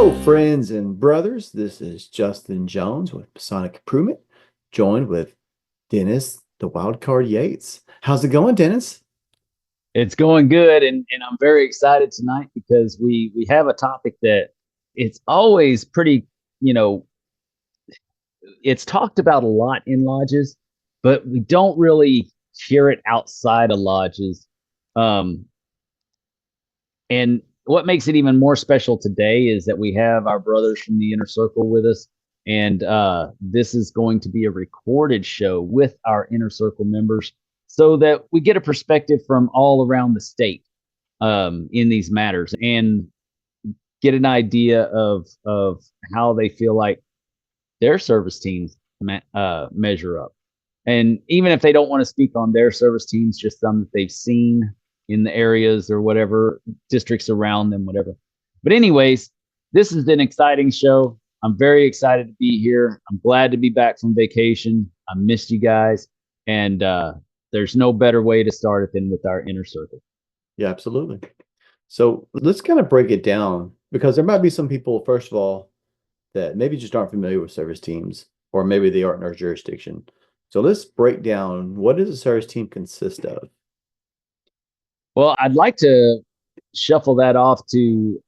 Hello, friends and brothers. This is Justin Jones with Masonic Improvement, joined with Dennis, the Wild Card Yates. How's it going, Dennis? It's going good, and I'm very excited tonight because we have a topic that it's always pretty, you know, it's talked about a lot in lodges, but we don't really hear it outside of lodges. Um, and what makes it even more special today is that we have our brothers from the inner circle with us, and this is going to be a recorded show with our inner circle members, so that we get a perspective from all around the state in these matters and get an idea of how they feel like their service teams measure up. And even if they don't want to speak on their service teams, just some that they've seen in the areas or whatever districts around them, whatever. But anyways, this is an exciting show. I'm very excited to be here. I'm glad to be back from vacation. I missed you guys, and there's no better way to start it than with our inner circle. Yeah, absolutely. So let's kind of break it down because there might be some people, first of all, that maybe just aren't familiar with service teams, or maybe they aren't in our jurisdiction. So let's break down, what does a service team consist of? Well, I'd like to shuffle that off to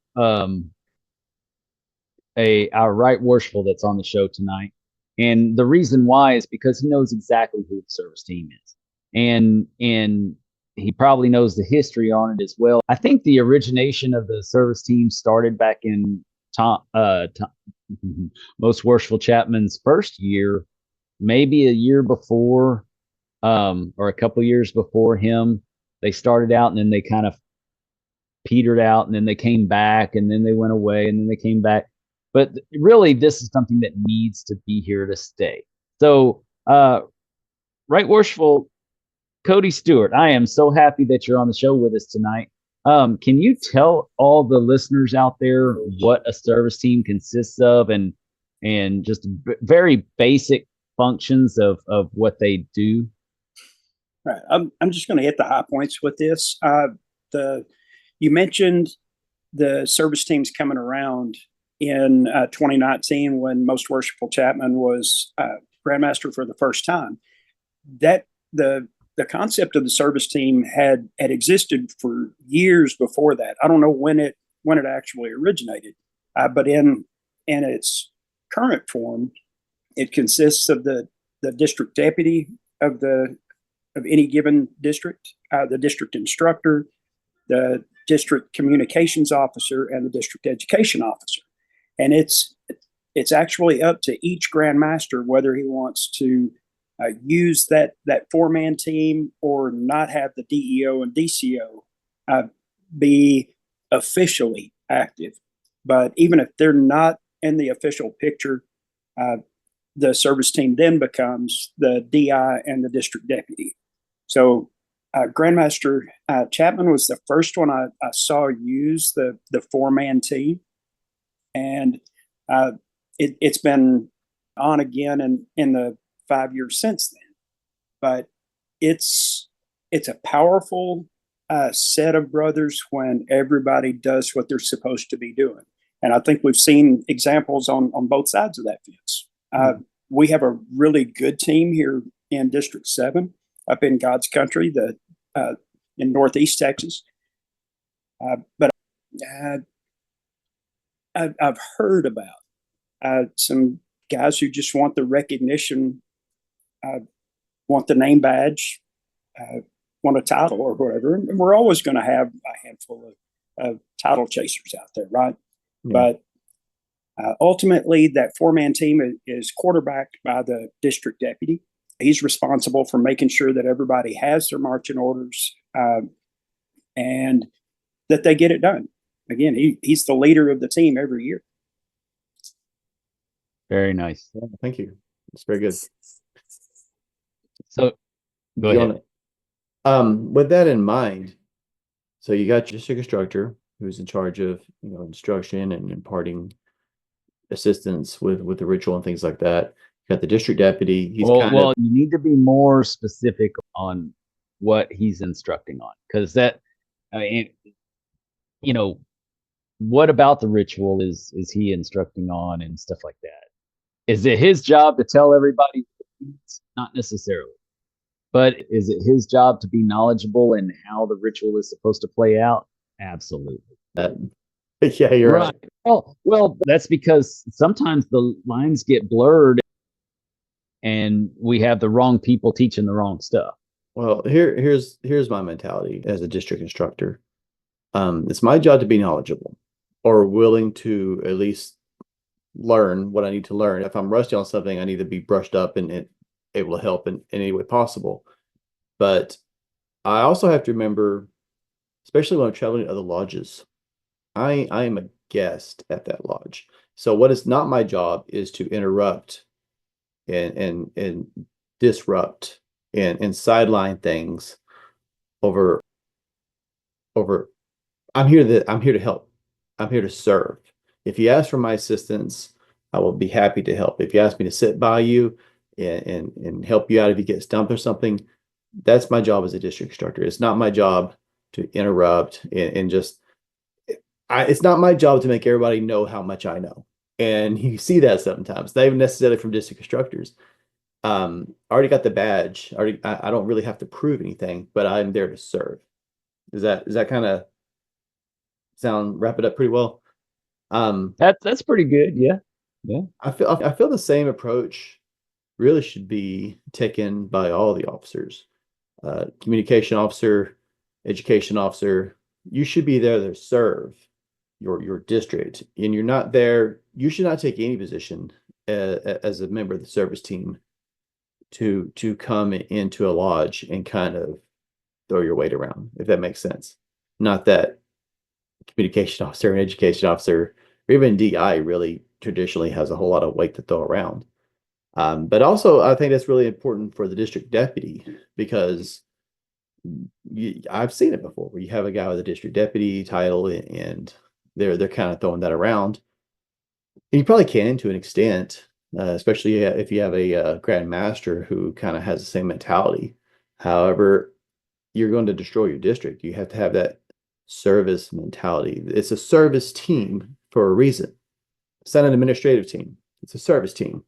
a our right worshipful that's on the show tonight. And the reason why is because he knows exactly who the service team is. And he probably knows the history on it as well. I think the origination of the service team started back in Tom, most worshipful Chapman's first year, maybe a year before, or a couple years before him. They started out and then they kind of petered out, and then they came back, and then they went away, and then they came back. But really, this is something that needs to be here to stay. So, right worshipful Cody Stewart, I am so happy that you're on the show with us tonight. Can you tell all the listeners out there what a service team consists of, and just very basic functions of what they do? Right. I'm just going to hit the high points with this. You mentioned the service teams coming around in 2019 when Most Worshipful Chapman was Grandmaster for the first time. That the concept of the service team had existed for years before that. I don't know when it actually originated, but in its current form, it consists of the district deputy of any given district, the district instructor, the district communications officer, and the district education officer. And it's actually up to each Grand Master whether he wants to use that four-man team or not have the DEO and DCO be officially active. But even if they're not in the official picture, the service team then becomes the DI and the district deputy. So Grandmaster Chapman was the first one I saw use the four-man team, and it's been on again in the 5 years since then. But it's a powerful set of brothers when everybody does what they're supposed to be doing, and I think we've seen examples on both sides of that fence. We have a really good team here in District 7. Up in God's country, in Northeast Texas. But I've heard about some guys who just want the recognition, want the name badge, want a title or whatever. And we're always going to have a handful of title chasers out there, right? Yeah. But ultimately, that four-man team is quarterbacked by the district deputy. He's responsible for making sure that everybody has their marching orders and that they get it done. Again, he's the leader of the team every year. Very nice. Yeah, thank you. It's very good. So go ahead. With that in mind, so you got your district instructor who's in charge of instruction and imparting assistance with the ritual and things like that. Got the district deputy. Well, you need to be more specific on what he's instructing on, because that, I mean, what about the ritual is he instructing on and stuff like that? Is it his job to tell everybody? Not necessarily. But is it his job to be knowledgeable in how the ritual is supposed to play out? Absolutely. Yeah, you're right. Well, that's because sometimes the lines get blurred and we have the wrong people teaching the wrong stuff. Well, here's my mentality as a district instructor. It's my job to be knowledgeable or willing to at least learn what I need to learn. If I'm rusty on something, I need to be brushed up and able to help in any way possible. But I also have to remember, especially when I'm traveling to other lodges, I am a guest at that lodge. So what is not my job is to interrupt and disrupt and sideline things over I'm here to help. I'm here to serve. If you ask for my assistance, I will be happy to help. If you ask me to sit by you and help you out if you get stumped or something, that's my job as a district instructor. It's not my job to interrupt and just it's not my job to make everybody know how much I know. And you see that sometimes, not even necessarily from district instructors. I already got the badge. I don't really have to prove anything, but I'm there to serve. Does that kind of wrap it up pretty well? That's pretty good. Yeah. I feel the same approach really should be taken by all the officers. Communication officer, education officer, you should be there to serve your district, and you're not there. You should not take any position as a member of the service team to come into a lodge and kind of throw your weight around, if that makes sense. Not that communication officer and education officer, or even DI, really traditionally has a whole lot of weight to throw around. But also, I think that's really important for the district deputy because I've seen it before where you have a guy with a district deputy title and they're kind of throwing that around. And you probably can to an extent, especially if you have a grand master who kind of has the same mentality. However, you're going to destroy your district. You have to have that service mentality. It's a service team for a reason. It's not an administrative team. It's a service team.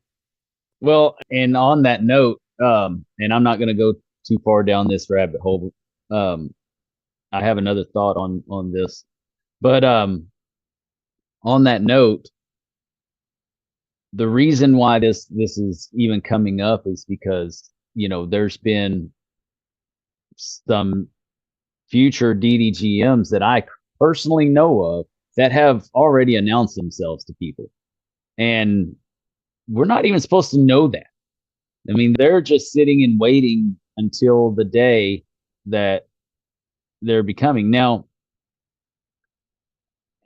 Well, and on that note, and I'm not going to go too far down this rabbit hole. I have another thought on this, but on that note, the reason why this is even coming up is because there's been some future DDGMs that I personally know of that have already announced themselves to people, and we're not even supposed to know that. I mean, they're just sitting and waiting until the day that they're becoming. Now,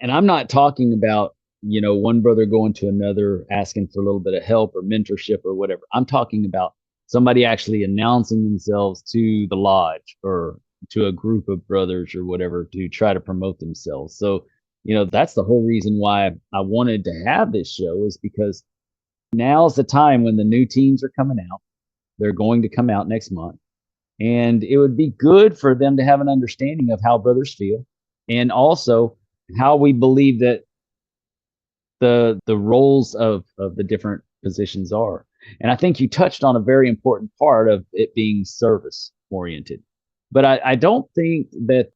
and I'm not talking about, one brother going to another, asking for a little bit of help or mentorship or whatever. I'm talking about somebody actually announcing themselves to the lodge or to a group of brothers or whatever to try to promote themselves. So, that's the whole reason why I wanted to have this show, is because now's the time when the new teams are coming out. They're going to come out next month. And it would be good for them to have an understanding of how brothers feel and also how we believe that the roles of the different positions are. And I think you touched on a very important part of it being service oriented. But I don't think that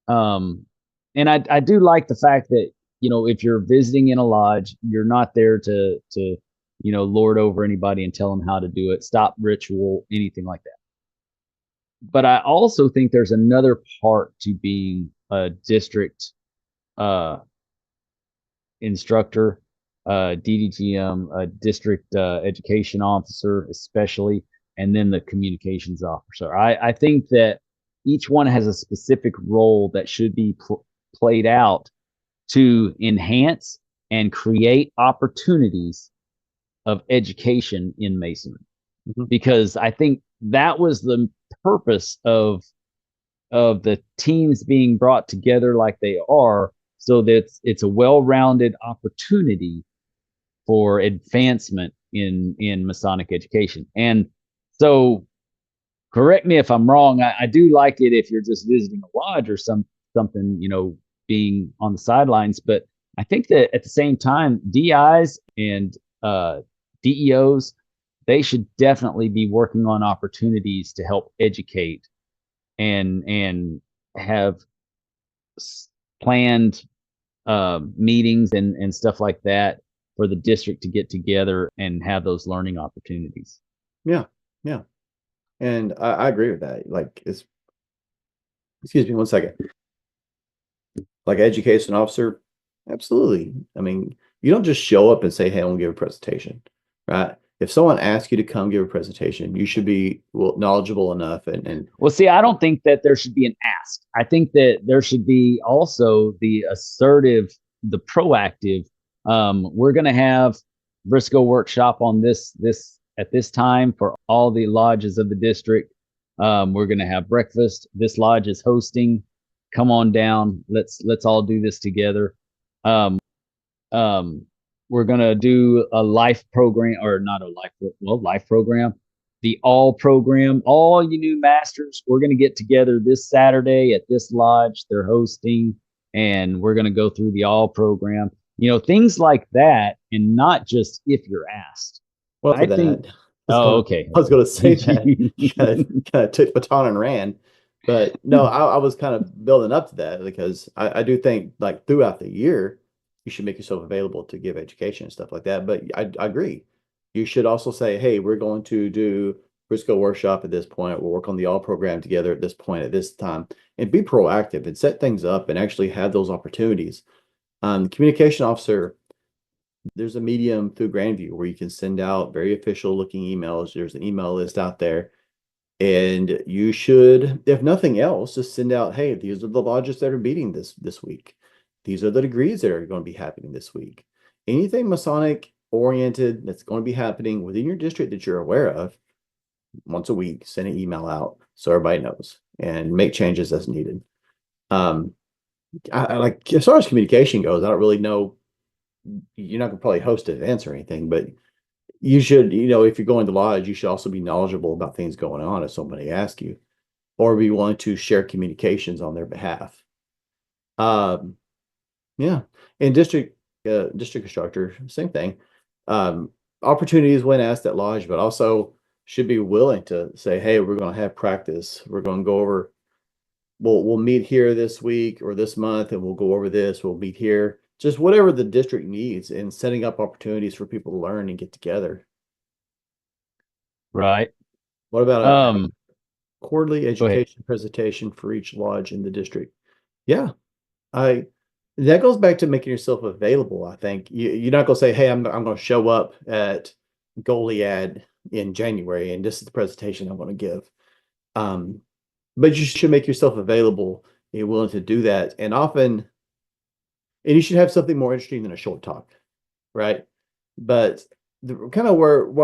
and I do like the fact that, if you're visiting in a lodge, you're not there to lord over anybody and tell them how to do it, stop ritual, anything like that. But I also think there's another part to being a district instructor, DDGM, a district education officer, especially, and then the communications officer. I think that each one has a specific role that should be played out to enhance and create opportunities of education in Masonry. Mm-hmm. Because I think that was the purpose of the teams being brought together like they are, so that it's a well-rounded opportunity for advancement in Masonic education. And so, correct me if I'm wrong, I do like it if you're just visiting a lodge or something, being on the sidelines. But I think that at the same time, DIs and DEOs, they should definitely be working on opportunities to help educate and have planned meetings and stuff like that for the district to get together and have those learning opportunities. Yeah. And I agree with that. Like, excuse me one second. Like, education officer, absolutely. I mean, you don't just show up and say, hey, I want to give a presentation, right? If someone asks you to come give a presentation, you should be knowledgeable enough. And well, see, I don't think that there should be an ask. I think that there should be also the assertive, the proactive. We're going to have Briscoe workshop on this at this time for all the lodges of the district. We're going to have breakfast. This lodge is hosting. Come on down. Let's all do this together. We're going to do a life program, or not a life program, the all program. All you new masters, we're going to get together this Saturday at this lodge. They're hosting, and we're going to go through the all program. Things like that, and not just if you're asked. well, I think. Okay. I was going to say that. kind of took the baton and ran. But no, I was kind of building up to that because I do think, like, throughout the year, you should make yourself available to give education and stuff like that. But I agree. You should also say, hey, we're going to do Briscoe workshop at this point. We'll work on the all program together at this point, at this time, and be proactive and set things up and actually have those opportunities. The communication officer, there's a medium through Grandview where you can send out very official looking emails. There's an email list out there. And you should, if nothing else, just send out, hey, these are the lodges that are meeting this week. These are the degrees that are going to be happening this week. Anything Masonic oriented that's going to be happening within your district that you're aware of, once a week, send an email out so everybody knows and make changes as needed. I like, as far as communication goes, I don't really know. You're not going to probably host an events or anything, but you should, if you're going to lodge, you should also be knowledgeable about things going on if somebody asks you, or be willing to share communications on their behalf. Yeah. And district instructor, same thing. Opportunities when asked at lodge, but also should be willing to say, hey, we're going to have practice. We're going to go over, we'll meet here this week or this month, and we'll go over this. We'll meet here. Just whatever the district needs, and setting up opportunities for people to learn and get together. Right. What about a quarterly education presentation for each lodge in the district? Yeah. That goes back to making yourself available. I think you're not going to say, hey, I'm going to show up at Goliad in January and this is the presentation I'm going to give. But you should make yourself available and you're willing to do that. And often, and you should have something more interesting than a short talk, right? But kind of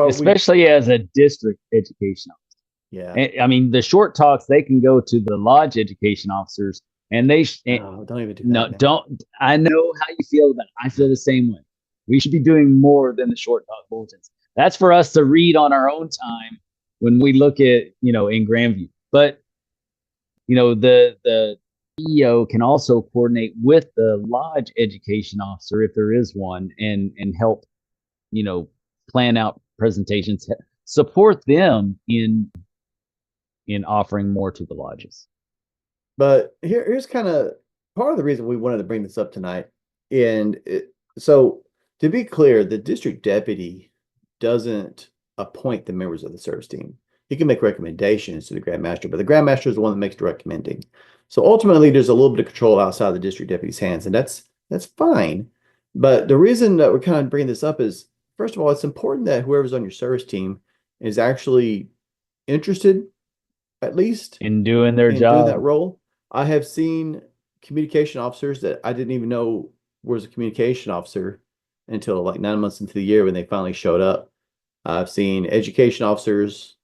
especially as a district education officer. Yeah. I mean, the short talks, they can go to the lodge education officers, and they don't even do that. No, don't. I know how you feel about it. I feel the same way. We should be doing more than the short talk bulletins. That's for us to read on our own time when we look at, in Grandview. But, the EO can also coordinate with the lodge education officer, if there is one, and help, plan out presentations, support them in offering more to the lodges. But here's kind of part of the reason we wanted to bring this up tonight. And so to be clear, the district deputy doesn't appoint the members of the service team. He can make recommendations to the Grand Master, but the Grand Master is the one that makes the recommending. So ultimately, there's a little bit of control outside the district deputy's hands, and that's fine. But the reason that we're kind of bringing this up is, first of all, it's important that whoever's on your service team is actually interested, at least, in doing their job, doing that role. I have seen communication officers that I didn't even know was a communication officer until like 9 months into the year when they finally showed up. I've seen education officers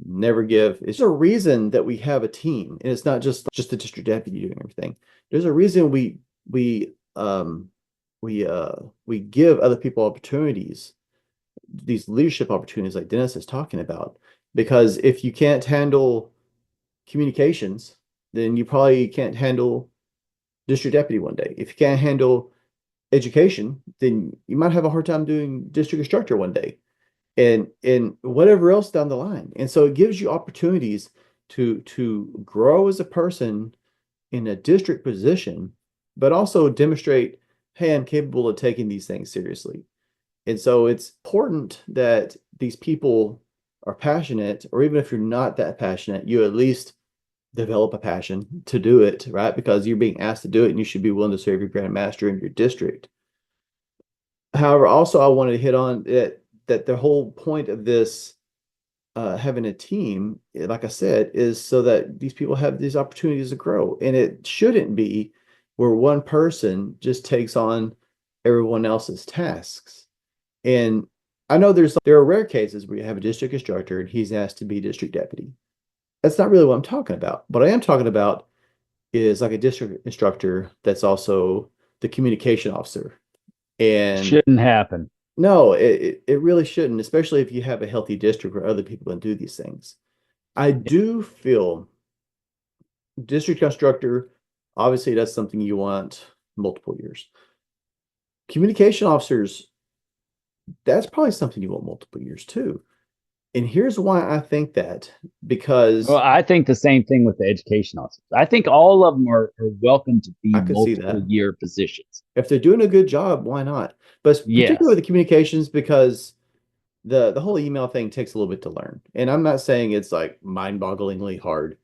never give. It's a reason that we have a team, and it's not just the district deputy doing everything. There's a reason we give other people opportunities, these leadership opportunities like Dennis is talking about, because if you can't handle communications, then you probably can't handle district deputy one day. If you can't handle education, then you might have a hard time doing district instructor one day, and whatever else down the line. And so it gives you opportunities to grow as a person in a district position, but also demonstrate, hey, I'm capable of taking these things seriously. And so it's important that these people are passionate, or even if you're not that passionate, you at least develop a passion to do it, right? Because you're being asked to do it and you should be willing to serve your Grand Master in your district. However, also I wanted to hit on that the whole point of this having a team, like I said, is so that these people have these opportunities to grow. And it shouldn't be where one person just takes on everyone else's tasks. And I know there are rare cases where you have a district instructor and he's asked to be district deputy. That's not really what I'm talking about. What I am talking about is like a district instructor that's also the communication officer. And Shouldn't happen. no, it really shouldn't, especially if you have a healthy district where other people can do these things. I do feel district instructor, obviously that's something you want multiple years. Communication officers, that's probably something you want multiple years too. And here's why I think that, because Well, I think the same thing with the education officers. I think all of them are welcome to be I could see multiple that. year positions. If they're doing a good job, why not? But Yes. particularly with the communications, because the whole email thing takes a little bit to learn. And I'm not saying it's like mind-bogglingly hard,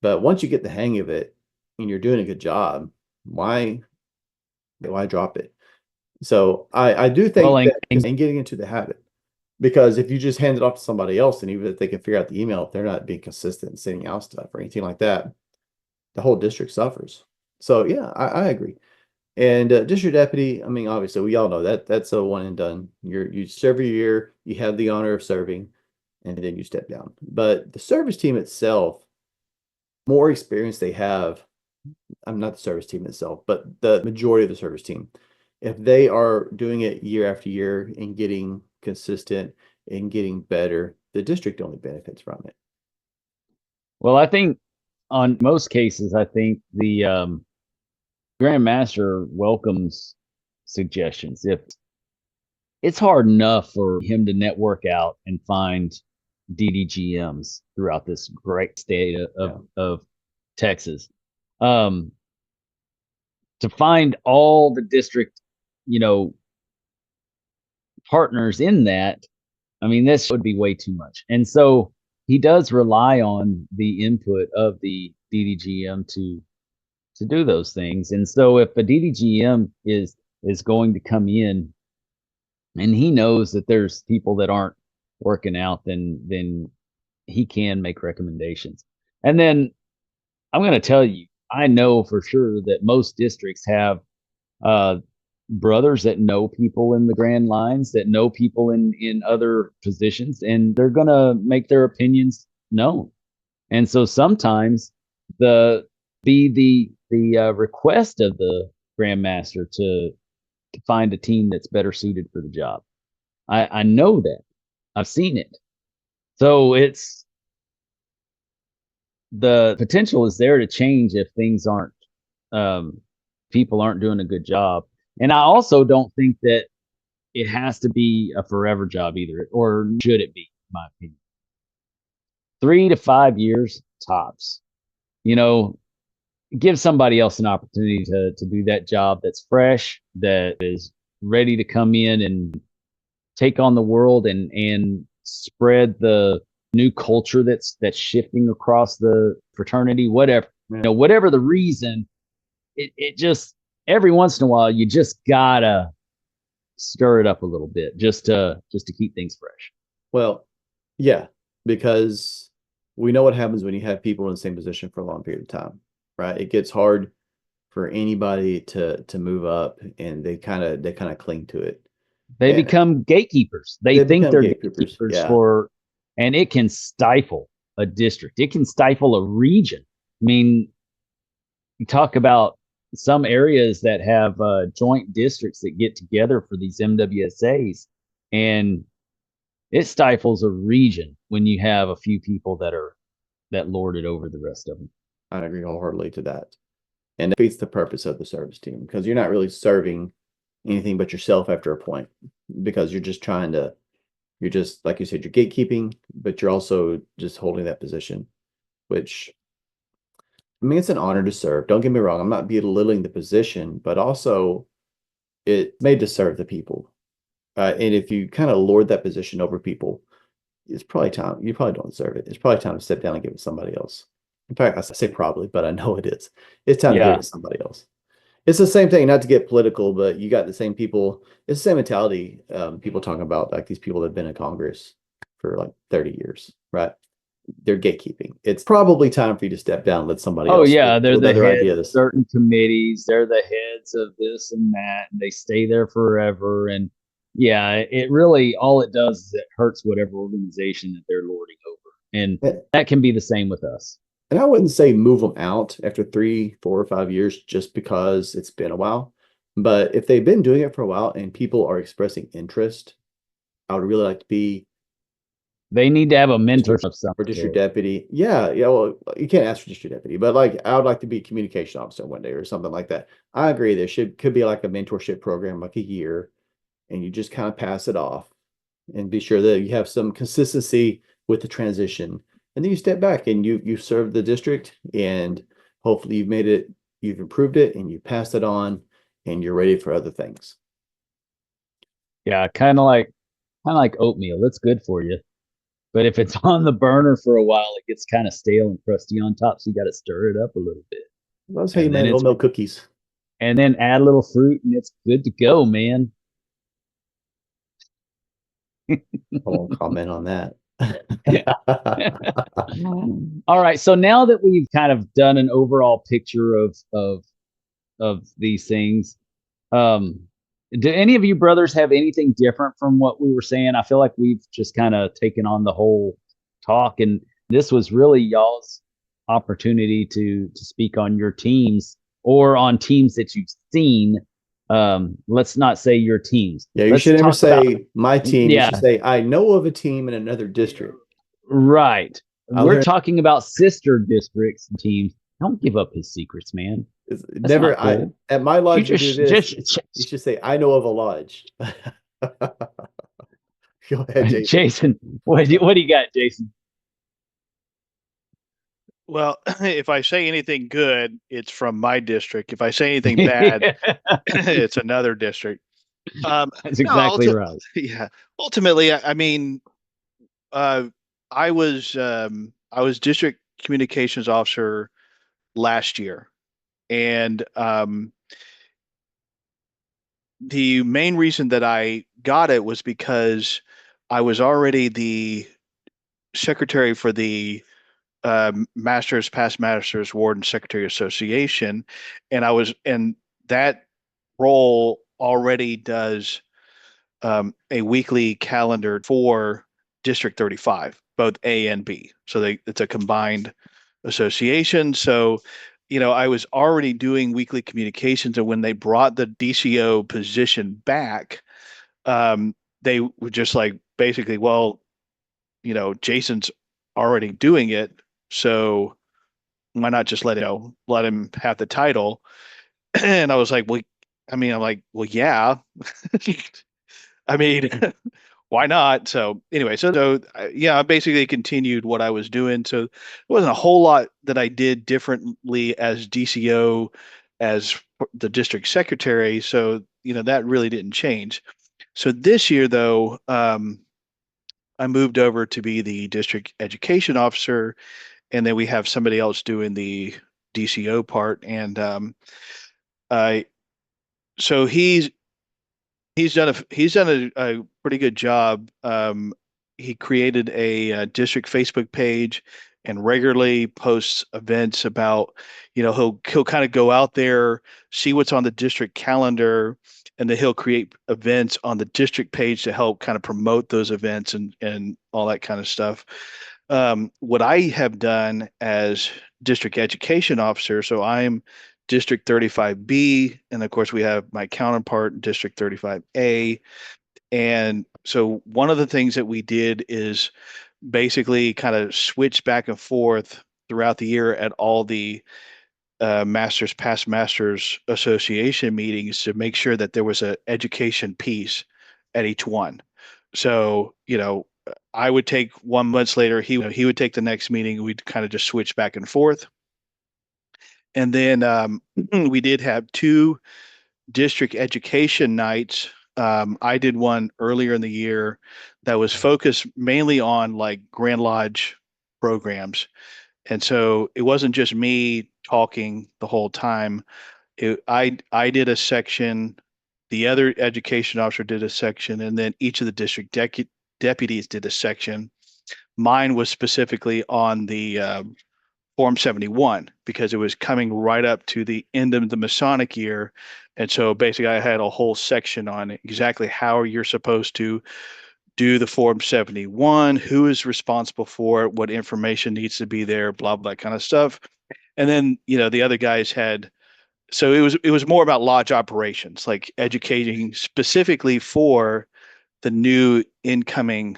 but once you get the hang of it and you're doing a good job, why drop it? So I do think Well, that and getting into the habit, because if you just hand it off to somebody else, and even if they can figure out the email, if they're not being consistent and sending out stuff or anything like that, the whole district suffers. So yeah, I agree. And district deputy, I mean, obviously, we all know that that's a one and done. You serve your year, you have the honor of serving, and then you step down. But the service team itself, more experience they have, I'm not the service team itself, but the majority of the service team, if they are doing it year after year and getting consistent and getting better, the district only benefits from it. well, I think on most cases, I think the Grand Master welcomes suggestions. If it's hard enough for him to network out and find DDGMs throughout this great state of Texas, to find all the district, partners in that, I mean, this would be way too much. And so he does rely on the input of the DDGM to do those things. And so if a DDGM is going to come in and he knows that there's people that aren't working out, then he can make recommendations. And then I'm going to tell you, I know for sure that most districts have brothers that know people in the Grand Lines, that know people in other positions, and they're going to make their opinions known. And so sometimes the request of the Grand Master to find a team that's better suited for the job. I know that. I've seen it. So it's the potential is there to change if things aren't people aren't doing a good job. And I also don't think that it has to be a forever job either, or should it be, in my opinion. 3 to 5 years tops. Give somebody else an opportunity to do that job that's fresh, that is ready to come in and take on the world and spread the new culture that's shifting across the fraternity, whatever. Whatever the reason, it just every once in a while you just gotta stir it up a little bit just to keep things fresh. Well, yeah, because we know what happens when you have people in the same position for a long period of time, right? It gets hard for anybody to move up, and they kind of cling to it. They become gatekeepers. They think they're gatekeepers yeah. And it can stifle a district. It can stifle a region. I mean, you talk about some areas that have joint districts that get together for these MWSAs, and it stifles a region when you have a few people that lord it over the rest of them. I agree wholeheartedly to that. And it defeats the purpose of the service team because you're not really serving anything but yourself after a point, because you're just like you said, you're gatekeeping, but you're also just holding that position, which, I mean, it's an honor to serve. Don't get me wrong. I'm not belittling the position, but also it made to serve the people. And if you kind of lord that position over people, it's probably time. You probably don't deserve it. It's probably time to step down and give it to somebody else. In fact, I say probably, but I know it is. It's time to give it to somebody else. It's the same thing, not to get political, but you got the same people. It's the same mentality. People talking about like these people that have been in Congress for like 30 years, right? They're gatekeeping. It's probably time for you to step down and let somebody Oh else yeah, they're with the other heads of ideas. certain committees. They're the heads of this and that, and they stay there forever. And yeah, it really all it does is it hurts whatever organization that they're lording over, and that can be the same with us. And I wouldn't say move them out after 3, 4, or 5 years just because it's been a while. But if they've been doing it for a while and people are expressing interest, I would really like to be They need to have a mentor of some or district sort. deputy. Yeah, yeah. Well, you can't ask for district deputy, but like I would like to be communication officer one day or something like that. I agree. There could be like a mentorship program, like a year, and you just kind of pass it off and be sure that you have some consistency with the transition. And then you step back and you serve the district, and hopefully you've improved it, and you pass it on, and you're ready for other things. Yeah, kind of like oatmeal. It's good for you. But if it's on the burner for a while, it gets kind of stale and crusty on top. So you got to stir it up a little bit. That's how you make oatmeal cookies. And then add a little fruit and it's good to go, man. I won't comment on that. All right. So now that we've kind of done an overall picture of these things, do any of you brothers have anything different from what we were saying? I feel like we've just kind of taken on the whole talk, and this was really y'all's opportunity to speak on your teams or on teams that you've seen. Let's not say your teams. Yeah, you Let's should never talk say about, my team. You yeah, should say I know of a team in another district. right. I'll We're hear- talking about sister districts and teams. Don't give up his secrets, man. It's That's never not cool. at my lodge. You You do this. You should say I know of a lodge. Go ahead, Jason. Jason, what do you got, Jason? Well, if I say anything good, it's from my district. If I say anything bad, it's another district. That's exactly right. Yeah. Ultimately, I mean, I was district communications officer last year, and the main reason that I got it was because I was already the secretary for the Masters, Past Masters, Ward, and Secretary Association, and that role already does a weekly calendar for District 35, both A and B. So it's a combined association. So, I was already doing weekly communications, and when they brought the DCO position back, they were just like basically, well, Jason's already doing it, so why not just let him have the title? And I was like, well, well, yeah. I mean, why not? So anyway, yeah, I basically continued what I was doing. So there wasn't a whole lot that I did differently as DCO, as the district secretary. So, that really didn't change. So this year, though, I moved over to be the district education officer, and then we have somebody else doing the DCO part. And I so he's done a pretty good job. He created a district Facebook page and regularly posts events about, he'll kind of go out there, see what's on the district calendar, and then he'll create events on the district page to help kind of promote those events and all that kind of stuff. What I have done as district education officer, so I'm District 35B, and of course we have my counterpart, District 35A. And so one of the things that we did is basically kind of switch back and forth throughout the year at all the Masters Past Masters Association meetings to make sure that there was an education piece at each one. So, I would take 1 month later, he would take the next meeting. We'd kind of just switch back and forth. And then we did have 2 district education nights. I did one earlier in the year that was focused mainly on like Grand Lodge programs. And so it wasn't just me talking the whole time. I did a section, the other education officer did a section, and then each of the district deputies did a section. Mine was specifically on the Form 71 because it was coming right up to the end of the Masonic year. And so basically I had a whole section on exactly how you're supposed to do the Form 71, who is responsible for it, what information needs to be there, blah, blah, kind of stuff. And then, the other guys had, so it was more about lodge operations, like educating specifically for the new incoming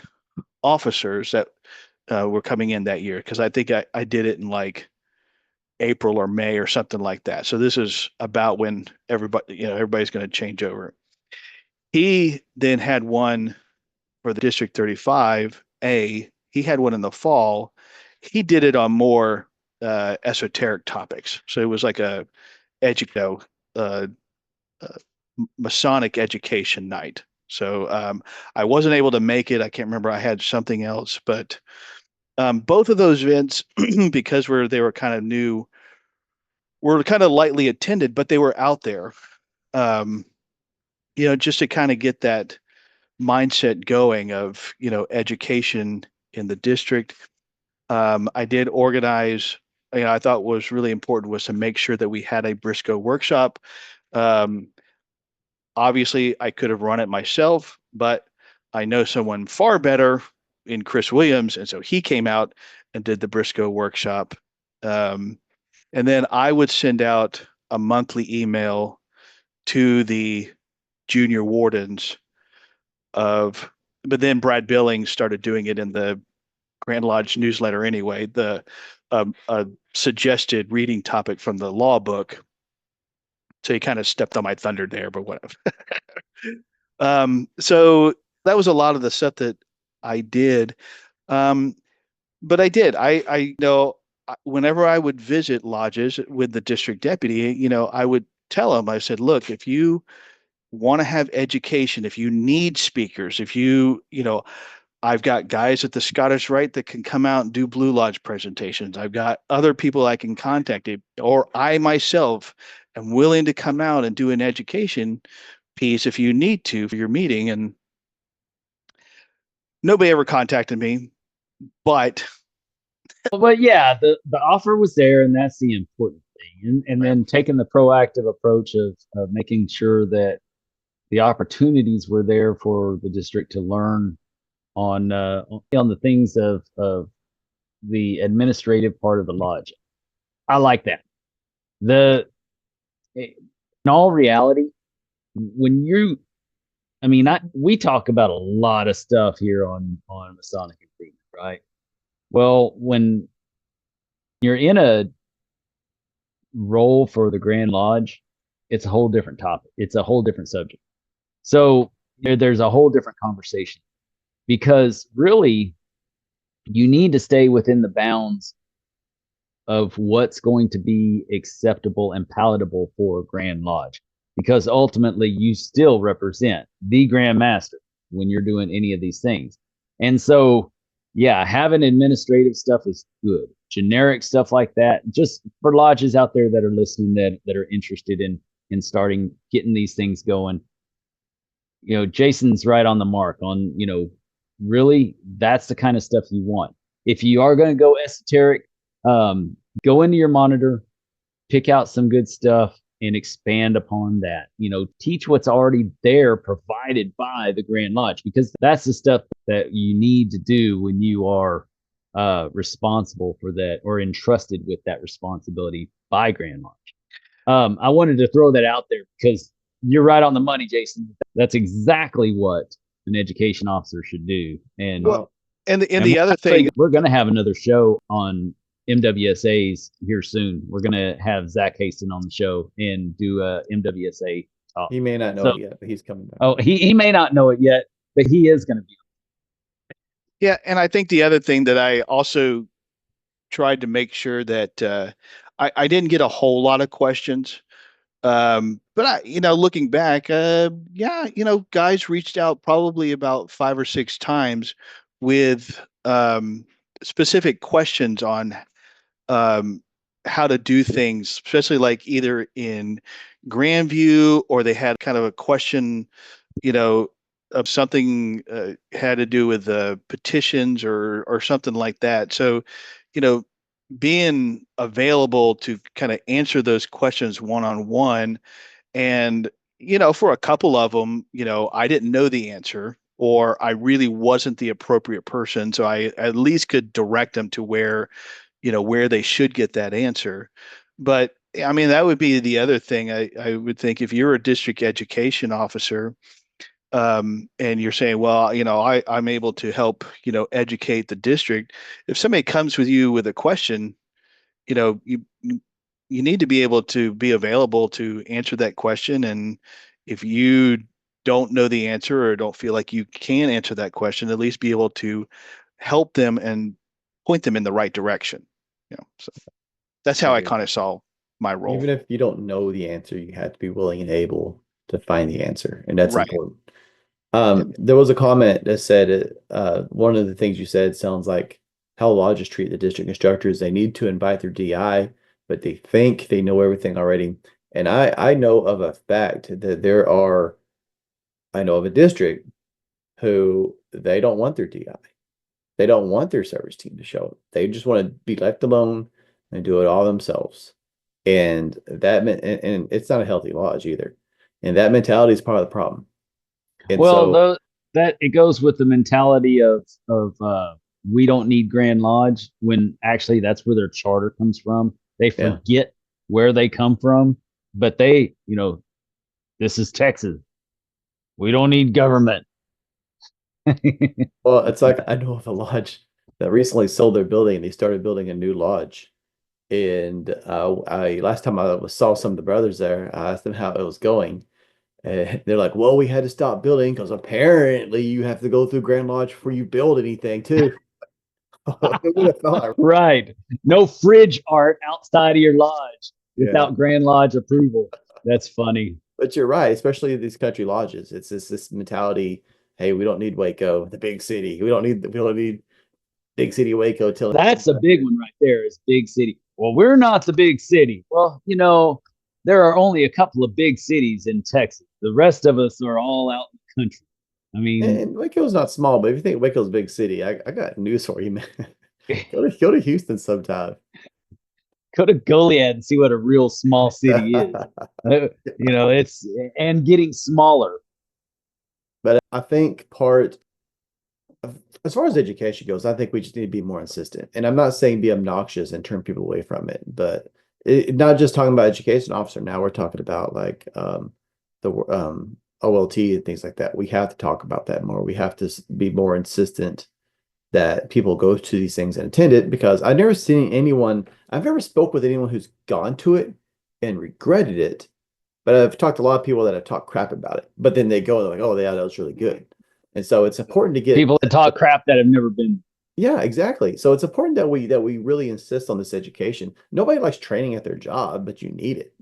officers that were coming in that year. Cause I think I did it in like April or May or something like that. So this is about when everybody's going to change over. He then had one for the District 35A. He had one in the fall. He did it on more esoteric topics. So it was like a Masonic education night. So I wasn't able to make it. I can't remember. I had something else, but both of those events, because they were kind of new, were kind of lightly attended, but they were out there, just to kind of get that mindset going of, education in the district. I did organize, I thought was really important was to make sure that we had a Briscoe workshop. Obviously, I could have run it myself, but I know someone far better in Chris Williams, and so he came out and did the Briscoe workshop. And then I would send out a monthly email to the junior wardens but then Brad Billings started doing it in the Grand Lodge newsletter anyway, a suggested reading topic from the law book. So he kind of stepped on my thunder there, but whatever. So that was a lot of the stuff that I did. But I did. I whenever I would visit lodges with the district deputy, I would tell him, I said, look, if you want to have education, if you need speakers, if I've got guys at the Scottish Rite that can come out and do Blue Lodge presentations. I've got other people I can contact, or I myself am willing to come out and do an education piece if you need to for your meeting. And nobody ever contacted me, but yeah, the offer was there, and that's the important thing. And then taking the proactive approach of making sure that the opportunities were there for the district to learn on the things of the administrative part of the lodge. I like that. In all reality, when we talk about a lot of stuff here on Masonic Improvement, right? Well, when you're in a role for the Grand Lodge, it's a whole different topic. It's a whole different subject. So there's a whole different conversation, because really you need to stay within the bounds of what's going to be acceptable and palatable for Grand Lodge, because ultimately you still represent the Grand Master when you're doing any of these things. And so, yeah, having administrative stuff is good. Generic stuff like that, just for lodges out there that are listening that are interested in starting getting these things going. Jason's right on the mark on, really that's the kind of stuff you want. If you are going to go esoteric, go into your monitor, pick out some good stuff and expand upon that. Teach what's already there provided by the Grand Lodge, because that's the stuff that you need to do when you are responsible for that or entrusted with that responsibility by Grand Lodge. I wanted to throw that out there because you're right on the money, Jason. That's exactly what an education officer should do. And the other thing, we're going to have another show on MWSAs here soon. We're gonna have Zach Haston on the show and do a MWSA talk. He may not know So- it yet, but he's coming back. Oh, he may not know it yet, but he is gonna be. Yeah, and I think the other thing that I also tried to make sure that I didn't get a whole lot of questions. But looking back, yeah, guys reached out probably about 5 or 6 times with specific questions on how to do things, especially like either in Grandview, or they had kind of a question, of something had to do with petitions or something like that. So, you know, being available to kind of answer those questions one on one. And, for a couple of them, I didn't know the answer, or I really wasn't the appropriate person. So I at least could direct them to where they should get that answer. But I mean, that would be the other thing. I would think, if you're a district education officer, and you're saying, well, I'm able to help, educate the district. If somebody comes with you with a question, you need to be able to be available to answer that question. And if you don't know the answer, or don't feel like you can answer that question, at least be able to help them and point them in the right direction. So that's how I kind of saw my role. Even if you don't know the answer, you have to be willing and able to find the answer, and that's Right. important. There was a comment that said, one of the things you said sounds like how lodges treat the district instructors. They need to invite their DI, but they think they know everything already. And I know of a fact that I know of a district who they don't want their DI. They don't want their service team to show up. They just want to be left alone and do it all themselves. And and it's not a healthy lodge either. And that mentality is part of the problem. And Well, that it goes with the mentality of we don't need Grand Lodge, when actually that's where their charter comes from. They forget where they come from, but they, this is Texas. We don't need government. well, it's like, I know of a lodge that recently sold their building, and they started building a new lodge. And last time I saw some of the brothers there, I asked them how it was going. And they're like, well, we had to stop building because apparently you have to go through Grand Lodge before you build anything too. Who would have thought? Right. No fridge art outside of your lodge without Grand Lodge approval. That's funny. But you're right, especially these country lodges. It's this mentality, hey, we don't need Waco, the big city. We don't need big city Waco till That's a big one right there, is big city. Well, we're not the big city. Well, there are only a couple of big cities in Texas. The rest of us are all out in the country. I mean, and Waco's not small, but if you think Waco's a big city, I got news for you, man. Go to Houston sometime. go to Goliad and see what a real small city is. It's and getting smaller. But I think as far as education goes, I think we just need to be more insistent. And I'm not saying be obnoxious and turn people away from it, but not just talking about education officer. Now we're talking about like the OLT and things like that. We have to talk about that more. We have to be more insistent that people go to these things and attend it, because I've never spoke with anyone who's gone to it and regretted it. But I've talked to a lot of people that have talked crap about it, but then they go, they're like, oh yeah, that was really good. And so it's important to get people that talk crap that have never been. Yeah, exactly. So it's important that we really insist on this education. Nobody likes training at their job, but you need it.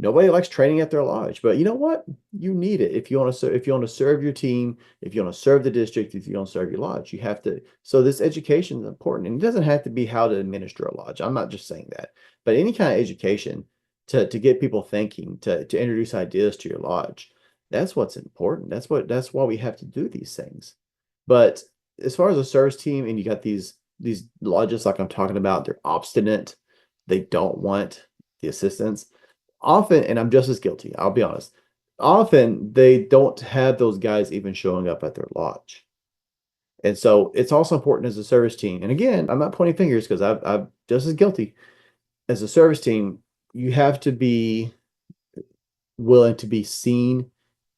Nobody likes training at their lodge, but you know what? You need it if you want to serve your team, if you want to serve the district, if you want to serve your lodge. You have to. So this education is important, and it doesn't have to be how to administer a lodge. I'm not just saying that, but any kind of education to get people thinking, to introduce ideas to your lodge. That's what's important. That's why we have to do these things. But as far as a service team, and you got these lodges like I'm talking about, they're obstinate. They don't want the assistance. Often, and I'm just as guilty, I'll be honest, often they don't have those guys even showing up at their lodge. And so it's also important as a service team. And again, I'm not pointing fingers, because I'm just as guilty. As a service team, you have to be willing to be seen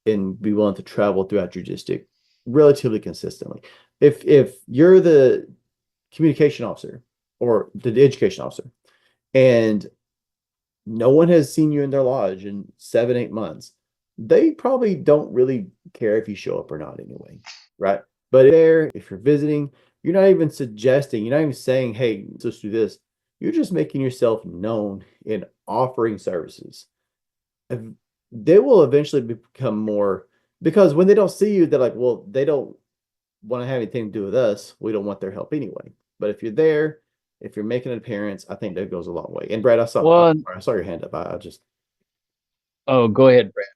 and be willing to travel throughout your district relatively consistently. If you're the communication officer or the education officer, and no one has seen you in their lodge in 7, 8 months, they probably don't really care if you show up or not anyway, right? But if you're visiting, you're not even suggesting, you're not even saying, hey, let's do this. You're just making yourself known and offering services. They will eventually become more, because when they don't see you, they're like, well, they don't want to have anything to do with us. We don't want their help anyway. But if you're there, if you're making an appearance, I think that goes a long way. And Brad, I saw your hand up. I just Oh, go ahead, Brad.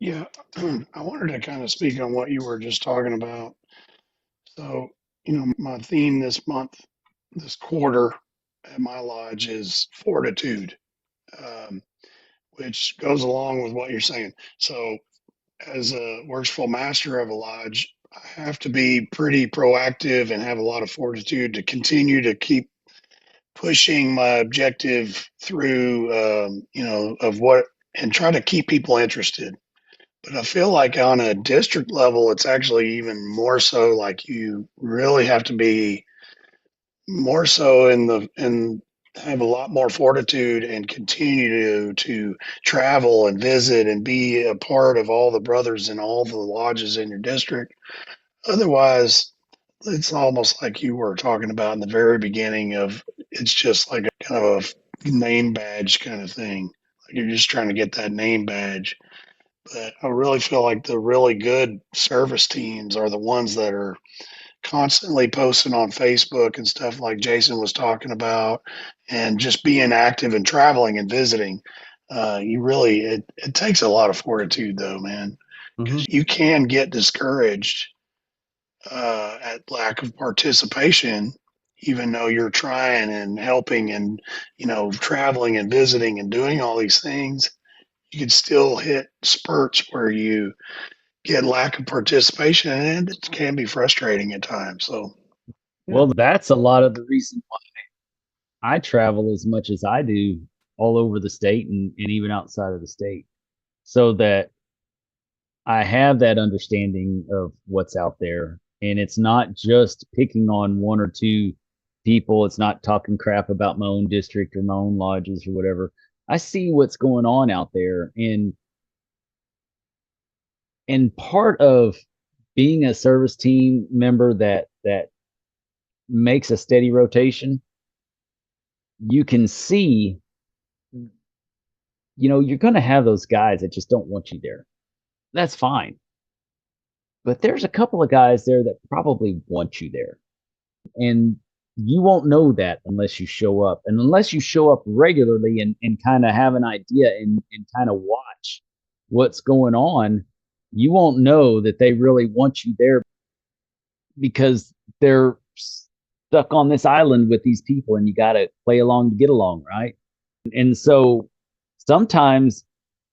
Yeah, I wanted to kind of speak on what you were just talking about. So, my theme this month, this quarter at my lodge is fortitude, um, which goes along with what you're saying. So, as a worshipful master of a lodge, I have to be pretty proactive and have a lot of fortitude to continue to keep pushing my objective through, of what, and try to keep people interested. But I feel like on a district level, it's actually even more so. Like you really have to be more so and have a lot more fortitude and continue to travel and visit and be a part of all the brothers and all the lodges in your district. Otherwise, it's almost like you were talking about in the very beginning of it's just like a kind of a name badge kind of thing. Like you're just trying to get that name badge. But I really feel like the really good service teams are the ones that are constantly posting on Facebook and stuff like Jason was talking about, and just being active and traveling and visiting. It takes a lot of fortitude though, man, because you can get discouraged at lack of participation, even though you're trying and helping and traveling and visiting and doing all these things. You can still hit spurts where you get lack of participation, and it can be frustrating at times. So, Well, that's a lot of the reason why I travel as much as I do all over the state and even outside of the state, so that I have that understanding of what's out there. And it's not just picking on one or two people. It's not talking crap about my own district or my own lodges or whatever. I see what's going on out there. And part of being a service team member that makes a steady rotation, you can see, you're going to have those guys that just don't want you there. That's fine. But there's a couple of guys there that probably want you there. And you won't know that unless you show up. And unless you show up regularly and kind of have an idea and kind of watch what's going on, you won't know that they really want you there, because they're stuck on this island with these people and you got to play along to get along, right? And so sometimes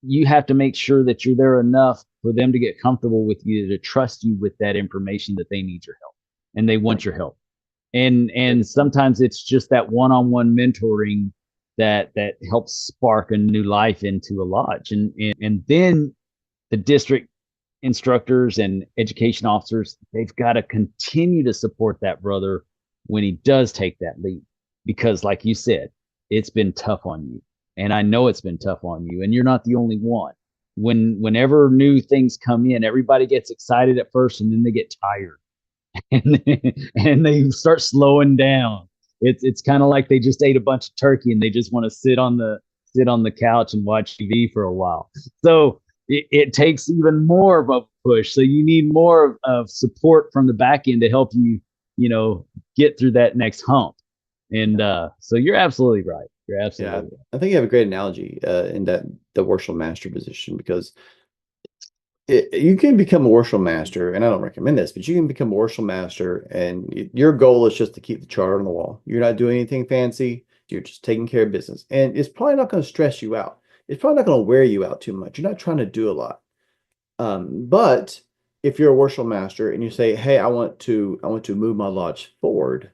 you have to make sure that you're there enough for them to get comfortable with you, to trust you with that information, that they need your help and they want your help. And sometimes it's just that one-on-one mentoring that helps spark a new life into a lodge. And then the district instructors and education officers, they've got to continue to support that brother when he does take that leap, because like you said, it's been tough on you. And I know it's been tough on you, and you're not the only one. Whenever new things come in, everybody gets excited at first and then they get tired and they start slowing down. It's kind of like they just ate a bunch of turkey and they just want to sit on the couch and watch TV for a while. So it takes even more of a push. So you need more of support from the back end to help you, get through that next hump. And so you're absolutely right. You're absolutely right. I think you have a great analogy in that the worshipful master position, because you can become a worshipful master, and I don't recommend this, but you can become a worshipful master, and your goal is just to keep the chart on the wall. You're not doing anything fancy. You're just taking care of business, and it's probably not going to stress you out. It's probably not going to wear you out too much. You're not trying to do a lot. But if you're a worshipful master and you say, "Hey, I want to move my lodge forward,"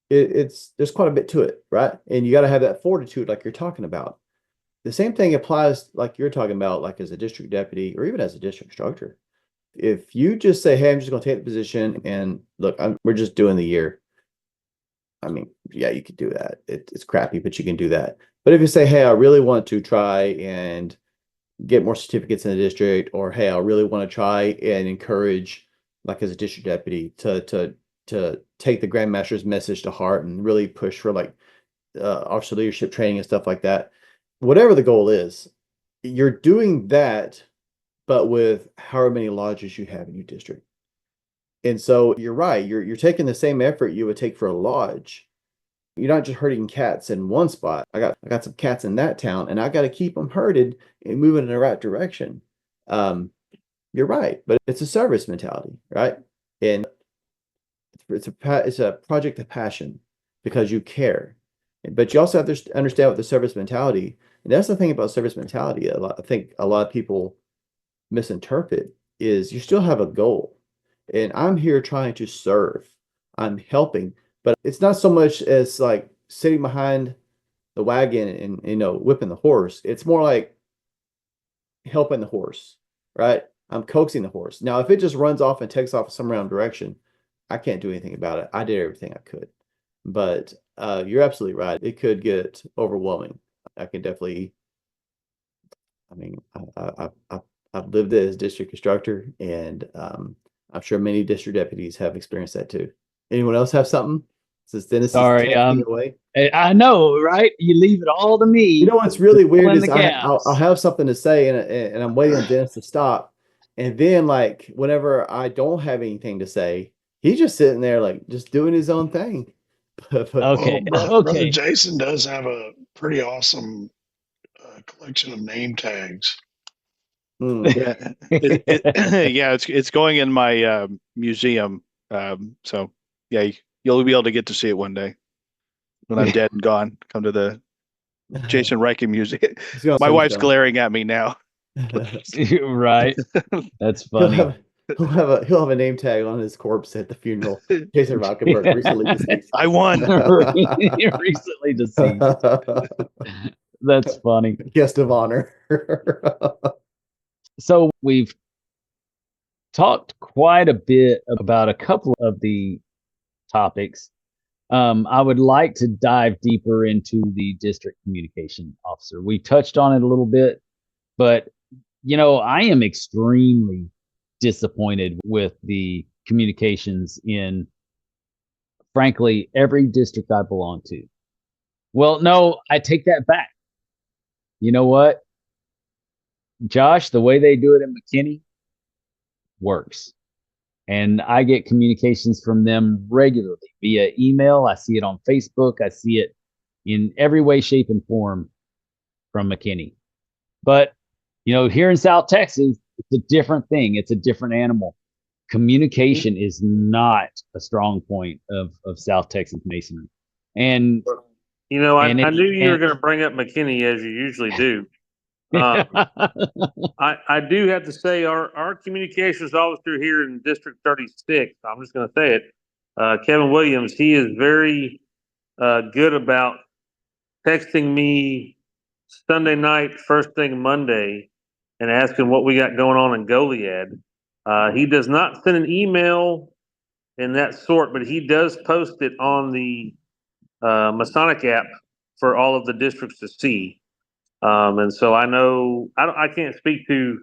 there's quite a bit to it, right? And you got to have that fortitude, like you're talking about. The same thing applies, like you're talking about, like as a district deputy or even as a district instructor. If you just say, "Hey, I'm just going to take the position and look, we're just doing the year," I mean, yeah, you could do that. It's crappy, but you can do that. But if you say, hey, I really want to try and get more certificates in the district, or hey, I really want to try and encourage, like as a district deputy, to take the Grand Master's message to heart and really push for like officer leadership training and stuff like that. Whatever the goal is, you're doing that, but with however many lodges you have in your district. And so you're right, you're taking the same effort you would take for a lodge. You're not just herding cats in one spot. I got some cats in that town, and I got to keep them herded and moving in the right direction. You're right, but it's a service mentality, right? And it's a project of passion because you care. But you also have to understand what the service mentality, and that's the thing about service mentality. I think a lot of people misinterpret is you still have a goal, and I'm here trying to serve. I'm helping, but it's not so much as like sitting behind the wagon and whipping the horse. It's more like helping the horse, right? I'm coaxing the horse. Now, if it just runs off and takes off some random direction, I can't do anything about it. I did everything I could. But you're absolutely right. It could get overwhelming. I can definitely, I mean, I've lived as district instructor, and I'm sure many district deputies have experienced that too. Anyone else have something? Since Dennis Sorry, is taking it away. I know, right? You leave it all to me. You know what's really weird in is the I'll gaps. have something to say, and I'm waiting on Dennis to stop, and then like whenever I don't have anything to say, he's just sitting there like just doing his own thing. Okay. Brother Jason does have a pretty awesome collection of name tags. Yeah, yeah, it's going in my museum. So yeah, you'll be able to get to see it one day when I'm dead and gone. Come to the Jason Reichen Museum. My wife's glaring at me now. Right. That's funny. He'll have a name tag on his corpse at the funeral. Jason Rockenberg, recently deceased. I won. Recently deceased. That's funny. Guest of honor. So we've talked quite a bit about a couple of the topics. I would like to dive deeper into the district communication officer. We touched on it a little bit, but I am extremely disappointed with the communications in, frankly, every district I belong to. Well, no, I take that back. You know what, Josh, the way they do it in McKinney works. And I get communications from them regularly via email. I see it on Facebook. I see it in every way, shape, and form from McKinney. But, here in South Texas, it's a different thing. It's a different animal. Communication is not a strong point of South Texas Masonry. And I knew you were going to bring up McKinney, as you usually do. I do have to say our communications officer here in District 36, I'm just going to say it, Kevin Williams, he is very good about texting me Sunday night, first thing Monday, and asking what we got going on in Goliad. He does not send an email in that sort, but he does post it on the Masonic app for all of the districts to see. And so I know I can't speak to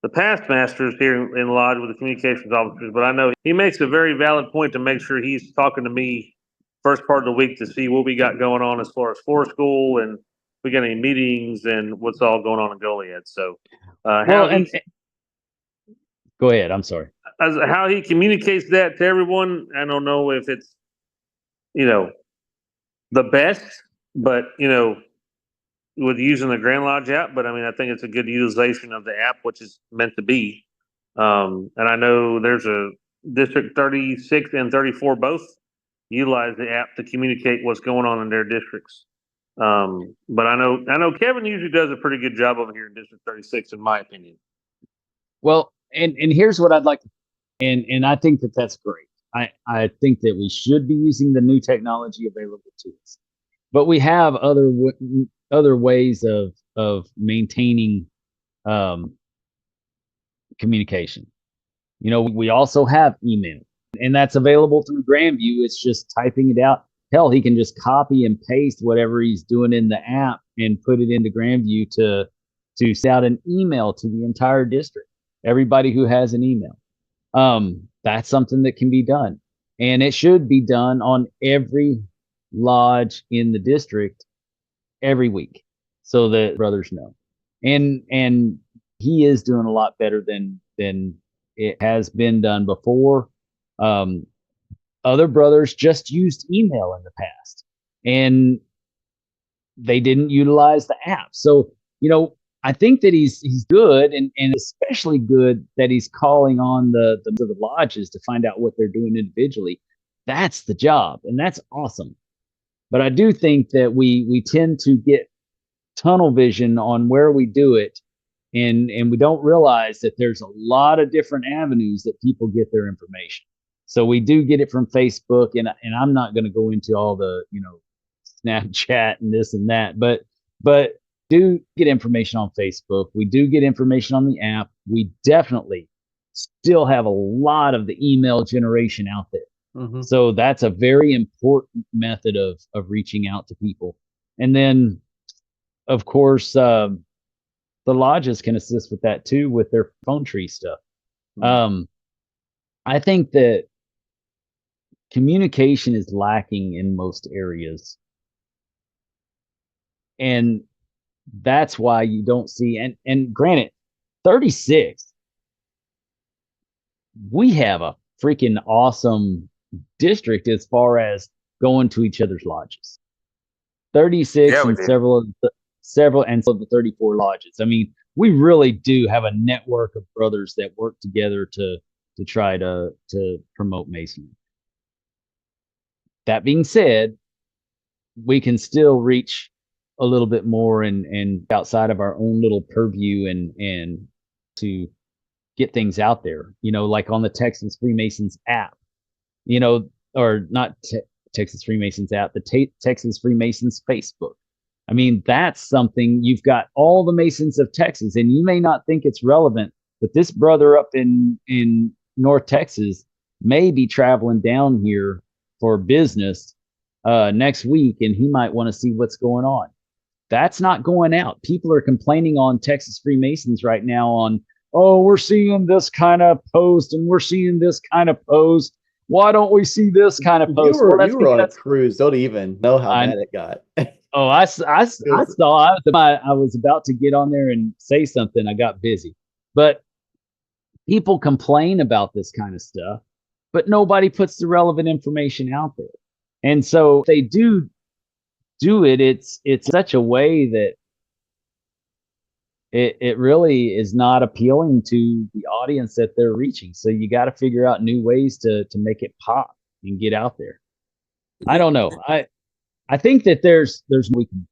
the past masters here in Lodge with the communications officers, but I know he makes a very valid point to make sure he's talking to me first part of the week to see what we got going on as far as floor school and we got any meetings and what's all going on in Goliad. So, go ahead. I'm sorry. As how he communicates that to everyone, I don't know if it's the best, but with using the Grand Lodge app, but I mean, I think it's a good utilization of the app, which is meant to be. And I know there's a District 36 and 34 both utilize the app to communicate what's going on in their districts. But I know Kevin usually does a pretty good job over here in District 36, in my opinion. Well, and here's what I'd like to, and I think that's great. I think that we should be using the new technology available to us, but we have other ways of maintaining communication. We also have email, and that's available through Grandview. It's just typing it out. hell, he can just copy and paste whatever he's doing in the app and put it into Grandview to send out an email to the entire district, everybody who has an email. That's something that can be done, and it should be done on every lodge in the district every week, so that brothers know. And he is doing a lot better than it has been done before. Other brothers just used email in the past, and they didn't utilize the app. So, I think that he's good, and especially good that he's calling on the lodges to find out what they're doing individually. That's the job, and that's awesome. But I do think that we tend to get tunnel vision on where we do it, and we don't realize that there's a lot of different avenues that people get their information. So we do get it from Facebook, and I'm not going to go into all the Snapchat and this and that, but do get information on Facebook. We do get information on the app. We definitely still have a lot of the email generation out there. Mm-hmm. So that's a very important method of reaching out to people. And then, of course, the lodges can assist with that too, with their phone tree stuff. Mm-hmm. I think that communication is lacking in most areas. And that's why you don't see, and granted, 36, we have a freaking awesome district as far as going to each other's lodges. 36 and several of the 34 lodges. I mean, we really do have a network of brothers that work together to try to promote Masonry. That being said, we can still reach a little bit more and outside of our own little purview and to get things out there, like on the Texas Freemasons app, or not Texas Freemasons app, the Texas Freemasons Facebook. I mean, that's something. You've got all the Masons of Texas, and you may not think it's relevant, but this brother up in North Texas may be traveling down here for business next week, and he might want to see what's going on. That's not going out. People are complaining on Texas Freemasons right now on, oh, we're seeing this kind of post and we're seeing this kind of post. Why don't we see this kind of post? You were on a cruise. Don't even know how bad it got. Oh, I saw. I was about to get on there and say something. I got busy. But people complain about this kind of stuff, but nobody puts the relevant information out there. And so if they do it, it's such a way that it really is not appealing to the audience that they're reaching. So you got to figure out new ways to make it pop and get out there. I don't know. I think that there's we can,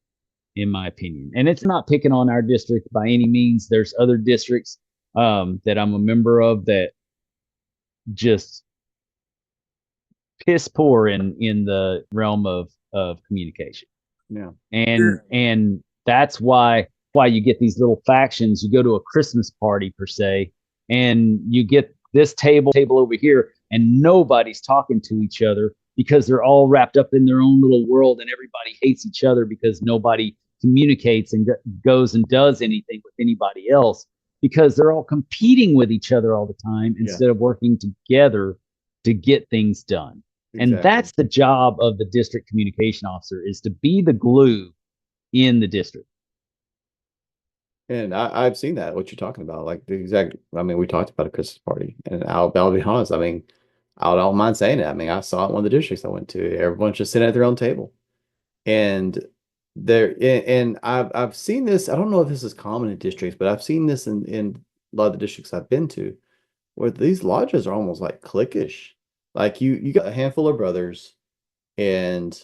in my opinion, and it's not picking on our district by any means. There's other districts that I'm a member of that just piss poor in the realm of communication. Yeah. And that's why you get these little factions. You go to a Christmas party per se, and you get this table over here, and nobody's talking to each other because they're all wrapped up in their own little world, and everybody hates each other because nobody communicates and goes and does anything with anybody else, because they're all competing with each other all the time instead of working together to get things done. Exactly. And that's the job of the district communication officer, is to be the glue in the district. And I've seen that, what you're talking about, like the exact, we talked about a Christmas party, and I'll be honest, I don't mind saying it. I saw it in one of the districts I went to. Everyone's just sitting at their own table. And I've seen this, I don't know if this is common in districts, but I've seen this in a lot of the districts I've been to, where these lodges are almost like cliquish. Like you got a handful of brothers, and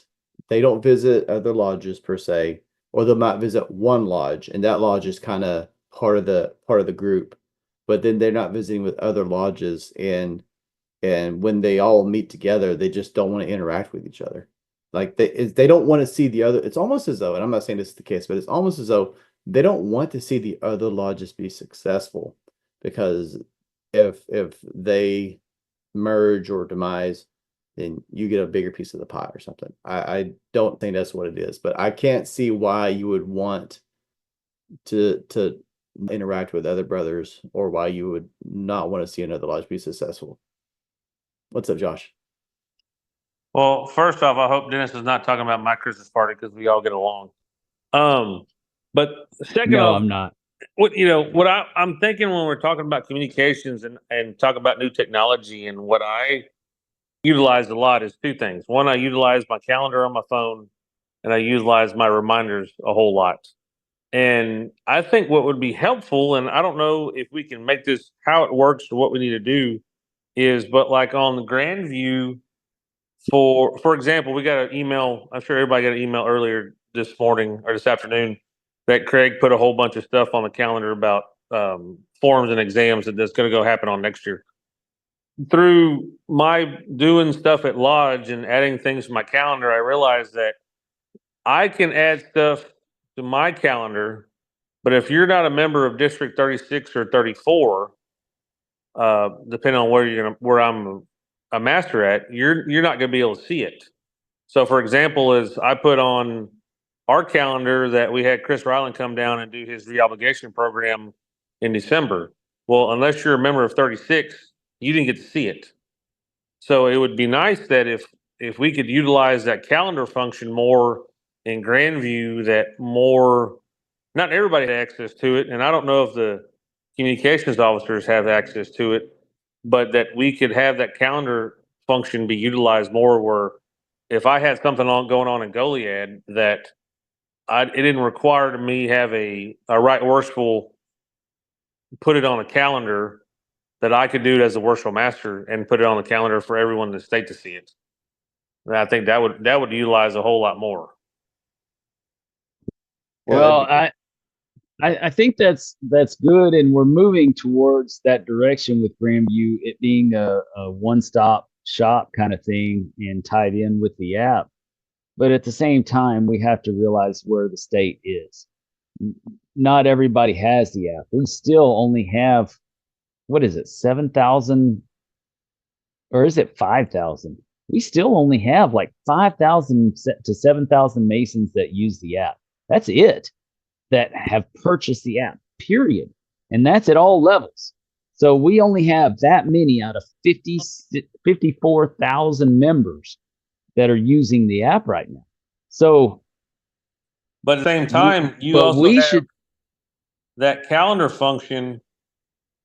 they don't visit other lodges per se, or they might visit one lodge, and that lodge is kind of part of the group, but then they're not visiting with other lodges, and when they all meet together, they just don't want to interact with each other. Like they don't want to see the other. It's almost as though, and I'm not saying this is the case, but it's almost as though they don't want to see the other lodges be successful, because if they merge or demise, then you get a bigger piece of the pie or something. I don't think that's what it is, but I can't see why you would want to interact with other brothers, or why you would not want to see another lodge be successful. What's up, Josh? Well, first off, I hope Dennis is not talking about my Christmas party because we all get along. But second No, off, I'm not. what I'm thinking when we're talking about communications and talk about new technology, and what I utilize a lot is two things. One, I utilize my calendar on my phone, and I utilize my reminders a whole lot. And I think what would be helpful, and I don't know if we can make this how it works or what we need to do, is but like on the Grandview, for example, we got an email. I'm sure everybody got an email earlier this morning or this afternoon that Craig put a whole bunch of stuff on the calendar about forms and exams that's going to go happen on next year. Through my doing stuff at Lodge and adding things to my calendar, I realized that I can add stuff to my calendar, but if you're not a member of District 36 or 34, depending on where I'm a master at, you're not going to be able to see it. So, for example, is I put on our calendar that we had Chris Ryland come down and do his reobligation program in December. Well, unless you're a member of 36, you didn't get to see it. So it would be nice that if we could utilize that calendar function more in Grandview, that more, not everybody had access to it, and I don't know if the communications officers have access to it, but that we could have that calendar function be utilized more, where if I had something going on in Goliad that it didn't require me have a right worshipful put it on a calendar, that I could do it as a worshipful master and put it on the calendar for everyone in the state to see it. And I think that would utilize a whole lot more. Well, I think that's good, and we're moving towards that direction with Grandview, it being a one-stop shop kind of thing and tied in with the app. But at the same time, we have to realize where the state is. Not everybody has the app. We still only have, what is it, 7,000, or is it 5,000? We still only have like 5,000 to 7,000 Masons that use the app. That's it, that have purchased the app, period. And that's at all levels. So we only have that many out of 54,000 members that are using the app right now. So, but at the same time, you also have that calendar function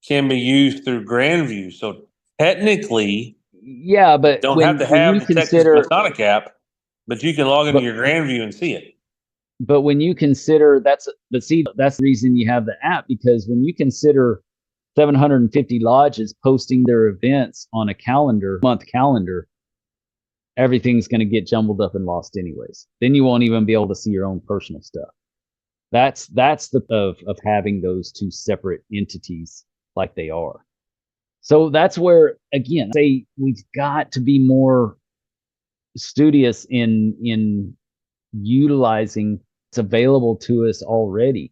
can be used through Grandview. So technically, yeah, but don't have to have the Texas Masonic app, but you can log into your Grandview and see it. But when you consider that's the reason you have the app, because when you consider 750 lodges posting their events on a month calendar, everything's going to get jumbled up and lost anyways. Then you won't even be able to see your own personal stuff. That's the of having those two separate entities like they are. So that's where, again, we've got to be more studious in utilizing what's available to us already,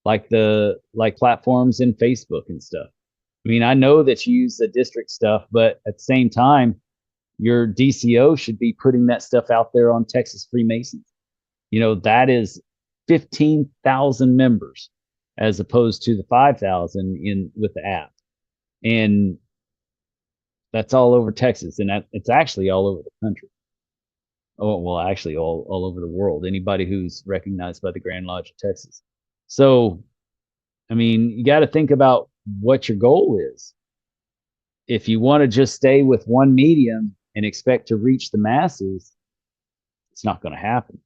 like platforms in Facebook and stuff. I mean, I know that you use the district stuff, but at the same time, your DCO should be putting that stuff out there on Texas Freemasons. That is 15,000 members as opposed to the 5,000 with the app. And that's all over Texas, and it's actually all over the country. Oh, well, actually all over the world. Anybody who's recognized by the Grand Lodge of Texas. So, I mean, you got to think about what your goal is. If you want to just stay with one medium and expect to reach the masses, it's not going to happen.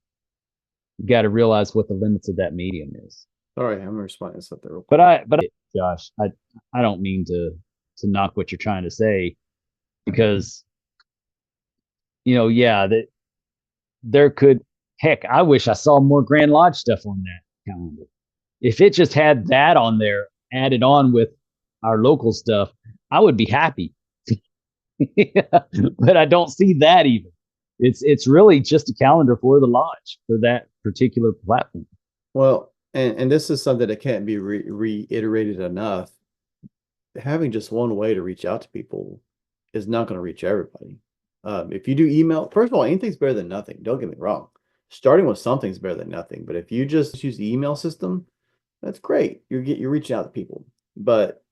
You got to realize what the limits of that medium is. All right, I'm gonna respond to something real quick. But Josh, I don't mean to knock what you're trying to say, because that there could, heck, I wish I saw more Grand Lodge stuff on that calendar. If it just had that on there added on with our local stuff, I would be happy. But I don't see that even. It's really just a calendar for the lodge for that particular platform. Well, and this is something that can't be reiterated enough. Having just one way to reach out to people is not going to reach everybody. If you do email, first of all, anything's better than nothing. Don't get me wrong. Starting with something's better than nothing. But if you just use the email system, that's great. You're reaching out to people. But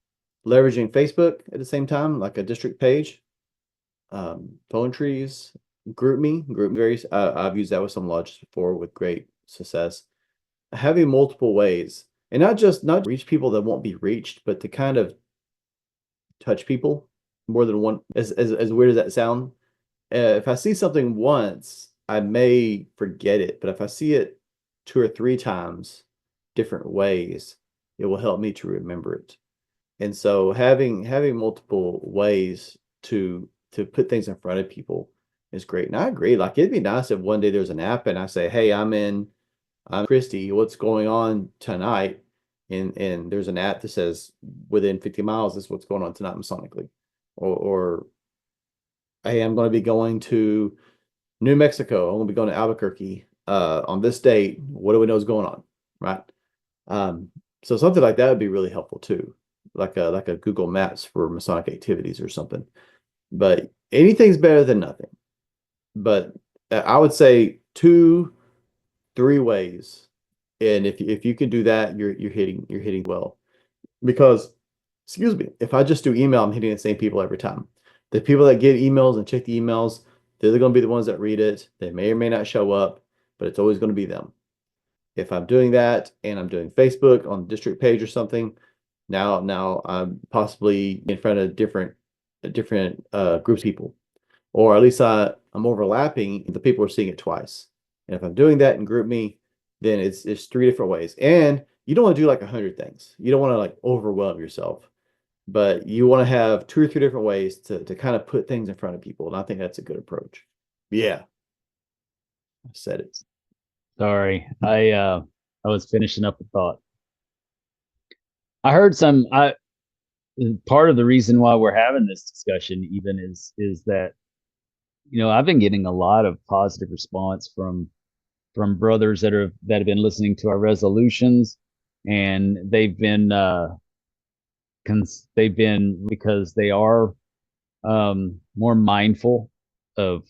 leveraging Facebook at the same time, like a district page, phone trees, group varies. I've used that with some lodges before with great success. Having multiple ways, and not reach people that won't be reached, but to kind of touch people more than one. As weird as that sound, if I see something once, I may forget it, but if I see it 2 or 3 times, different ways, it will help me to remember it. And so having multiple ways to put things in front of people is great. And I agree. Like it'd be nice if one day there's an app and I say, "Hey, I'm Christy. What's going on tonight?" And there's an app that says within 50 miles this is what's going on tonight Masonically, or hey, I'm going to be going to New Mexico. I'm going to be going to Albuquerque on this date. What do we know is going on, right? So something like that would be really helpful too, like a Google Maps for Masonic activities or something. But anything's better than nothing. But I would say 2-3 ways, and if you can do that, you're hitting well. Because, excuse me, if I just do email, I'm hitting the same people every time. The people that get emails and check the emails, they're going to be the ones that read it. They may or may not show up, but it's always going to be them. If I'm doing that and I'm doing Facebook on the district page or something, now I'm possibly in front of different groups of people, or at least I'm overlapping. The people are seeing it twice. And if I'm doing that in GroupMe, then it's 3 different ways. And you don't want to do like 100 things. You don't want to like overwhelm yourself, but you want to have 2 or 3 different ways to kind of put things in front of people. And I think that's a good approach. Yeah. I said it. Sorry, I was finishing up a thought. I heard part of the reason why we're having this discussion even is that, I've been getting a lot of positive response from brothers that have been listening to our resolutions, and they've been because they are more mindful of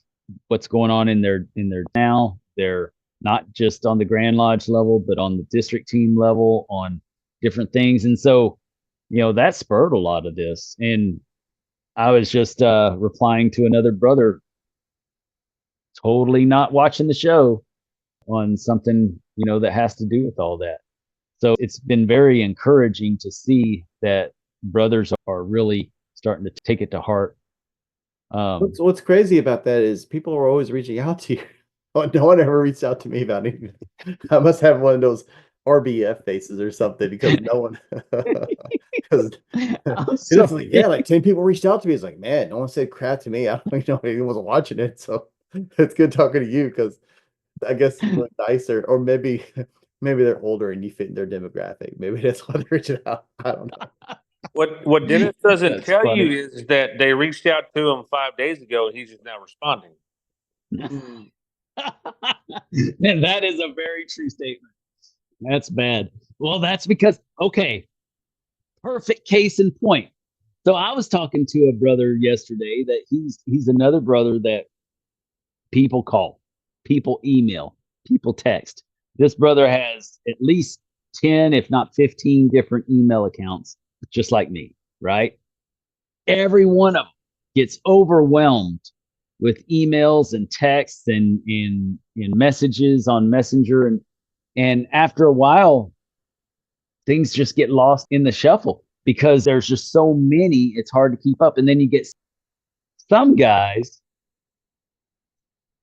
what's going on in their now. They're not just on the Grand Lodge level, but on the district team level, on different things. And so, that spurred a lot of this. And I was just replying to another brother, totally not watching the show, on something, that has to do with all that. So it's been very encouraging to see that brothers are really starting to take it to heart. What's crazy about that is people are always reaching out to you. No one ever reached out to me about anything. I must have one of those RBF faces or something, because no one, because it's like, yeah, like 10 people reached out to me. It's like, man, no one said crap to me. I don't even know anyone wasn't watching it. So it's good talking to you, because I guess you're nicer, or maybe they're older and you fit in their demographic. Maybe that's why they're reaching out. I don't know. What Dennis doesn't That's tell funny. you is that they reached out to him 5 days ago and he's just now responding. And that is a very true statement. That's bad. Well, that's because, okay, perfect case in point. So I was talking to a brother yesterday that he's another brother that people call, people email, people text. This brother has at least 10, if not 15 different email accounts, just like me, right? Every one of them gets overwhelmed with emails and texts and in messages on Messenger, and after a while, things just get lost in the shuffle because there's just so many. It's hard to keep up, and then you get some guys,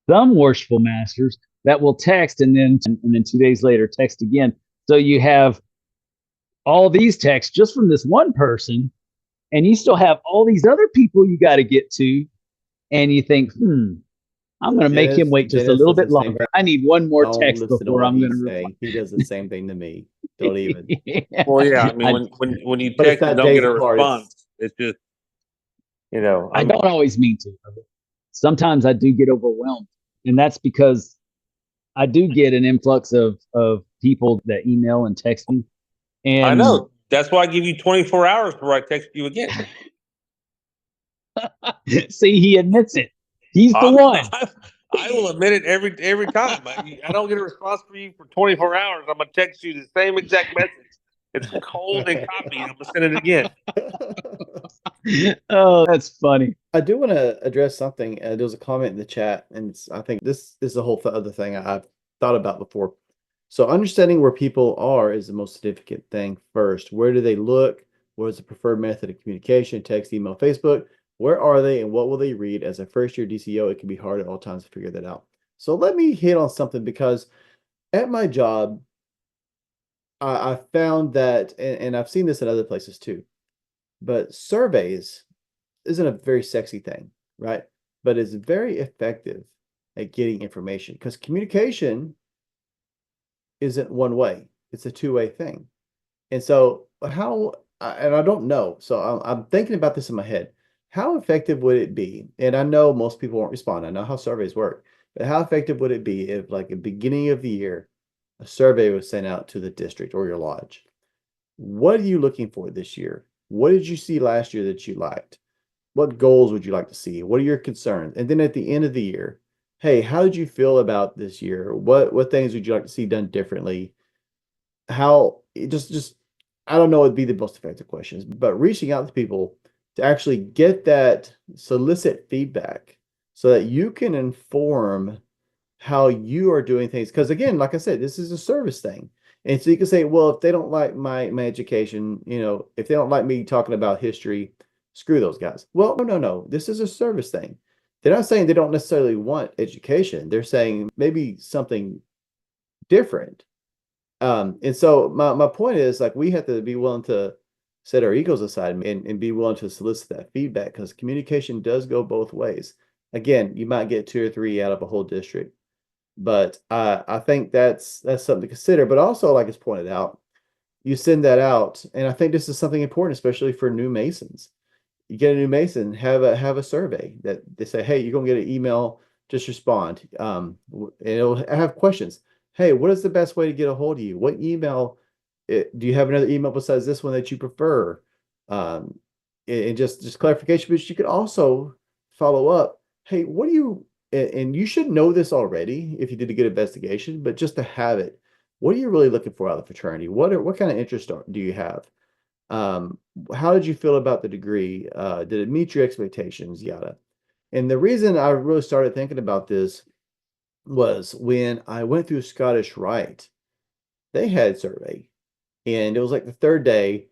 some worshipful masters that will text and then 2 days later text again. So you have all these texts just from this one person, and you still have all these other people you got to get to, and you think, I'm going to make him wait just a little bit longer. I need one more text before I'm going to reply. He does the same thing to me. Don't even. Well, yeah, I mean, when you text and don't get a response, it's just, I don't always mean to. Sometimes I do get overwhelmed, and that's because I do get an influx of people that email and text me. And I know. That's why I give you 24 hours before I text you again. See, he admits it. He's the one. I will admit it every time. I don't get a response from you for 24 hours. I'm gonna text you the same exact message. It's cold and copied. I'm gonna send it again. Oh, that's funny. I do want to address something. There was a comment in the chat, and I think this is a whole other thing I've thought about before. So understanding where people are is the most significant thing first. Where do they look? What is the preferred method of communication? Text, email, Facebook. Where are they and what will they read? As a first-year DCO, it can be hard at all times to figure that out. So let me hit on something, because at my job, I found that, and I've seen this in other places too, but surveys isn't a very sexy thing, right? But it's very effective at getting information, because communication isn't one way, it's a two-way thing. And so and I don't know, so I'm thinking about this in my head. How effective would it be? And I know most people won't respond. I know how surveys work, but how effective would it be if, like, at the beginning of the year, a survey was sent out to the district or your lodge? What are you looking for this year? What did you see last year that you liked? What goals would you like to see? What are your concerns? And then at the end of the year, hey, how did you feel about this year? What things would you like to see done differently? How just I don't know would be the most effective questions, but reaching out to people to actually get that, solicit feedback so that you can inform how you are doing things. Because again, like I said, this is a service thing. And so you can say, well, if they don't like my education, if they don't like me talking about history, screw those guys. Well, no. This is a service thing. They're not saying they don't necessarily want education. They're saying maybe something different. And so my point is, like, we have to be willing to set our egos aside and be willing to solicit that feedback, because communication does go both ways. Again, you might get 2 or 3 out of a whole district, but I think that's something to consider. But also, like it's pointed out, you send that out, and I think this is something important, especially for new Masons. You get a new Mason, have a survey that they say, hey, you're gonna get an email, just respond. And it'll have questions. Hey, what is the best way to get a hold of you? What email? Do you have another email besides this one that you prefer? And just clarification. But you could also follow up. Hey, what do you? And you should know this already if you did a good investigation, but just to have it, what are you really looking for out of the fraternity? What kind of interest do you have? How did you feel about the degree? Did it meet your expectations? Yada. And the reason I really started thinking about this was when I went through Scottish Rite. They had survey, and it was like the third day,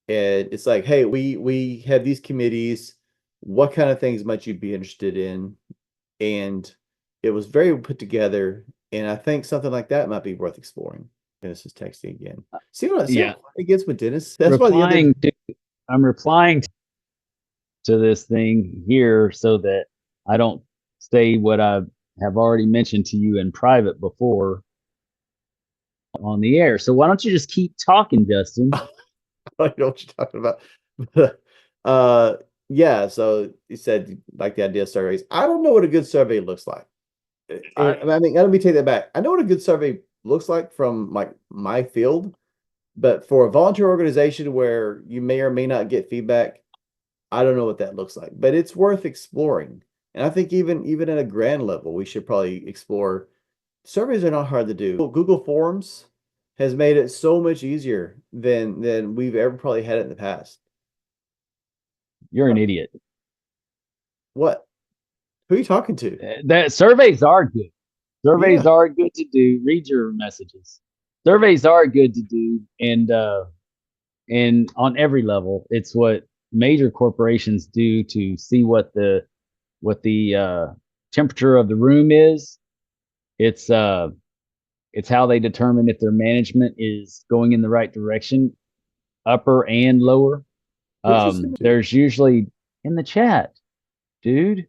and it's like, hey, we have these committees. What kind of things might you be interested in? And it was very put together, and I think something like that might be worth exploring. Dennis is texting again. See what it gets with Dennis? That's why I'm replying to this thing here so that I don't say what I have already mentioned to you in private before on the air. So why don't you just keep talking, Justin? I don't know what you're talking about. Yeah, so you said you like the idea of surveys. I don't know what a good survey looks like. Let me take that back. I know what a good survey looks like from, like, my field, but for a volunteer organization where you may or may not get feedback, I don't know what that looks like. But it's worth exploring. And I think even at a grand level, we should probably explore. Surveys are not hard to do. Google Forms has made it so much easier than we've ever probably had it in the past. You're an idiot. What? Who are you talking to? That surveys are good. Surveys are good to do. Read your messages. Surveys are good to do, and on every level, it's what major corporations do to see what the temperature of the room is. It's how they determine if their management is going in the right direction, upper and lower. There's usually in the chat, dude.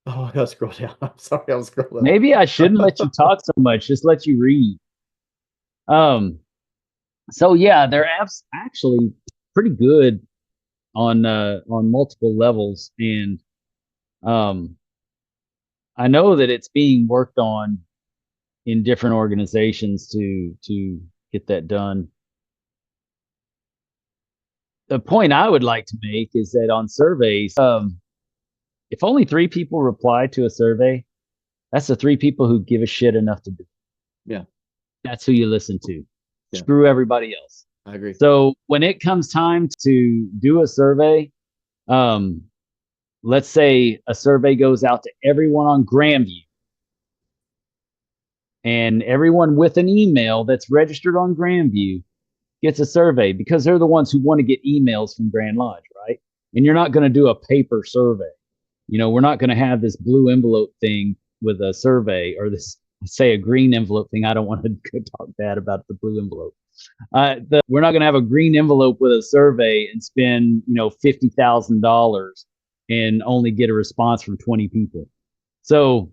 Oh, I gotta scroll down. I'm sorry, I was scrolling. Maybe I shouldn't let you talk so much. Just let you read. So yeah, they're actually pretty good on multiple levels, and I know that it's being worked on in different organizations to get that done. The point I would like to make is that on surveys, If only 3 people reply to a survey, that's the 3 people who give a shit enough to do. Yeah. That's who you listen to. Yeah. Screw everybody else. I agree. So when it comes time to do a survey, let's say a survey goes out to everyone on Grandview, and everyone with an email that's registered on Grandview gets a survey because they're the ones who want to get emails from Grand Lodge, right? And you're not going to do a paper survey. We're not going to have this blue envelope thing with a survey, or this, say, a green envelope thing. I don't want to talk bad about the blue envelope. We're not going to have a green envelope with a survey and spend, $50,000 and only get a response from 20 people. So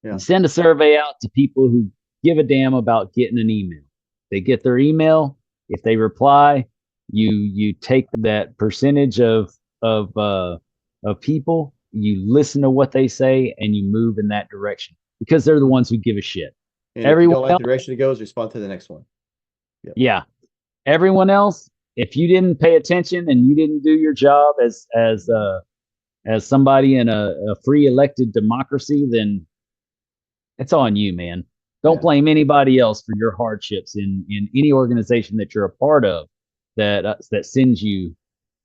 Yeah. you send a survey out to people who give a damn about getting an email. They get their email. If they reply, you take that percentage of people, you listen to what they say, and you move in that direction because they're the ones who give a shit. And if you don't like the direction it goes, respond to the next one. Yep. Yeah. Everyone else, if you didn't pay attention and you didn't do your job as somebody in a free elected democracy, then it's on you, man. Don't blame anybody else for your hardships in any organization that you're a part of that sends you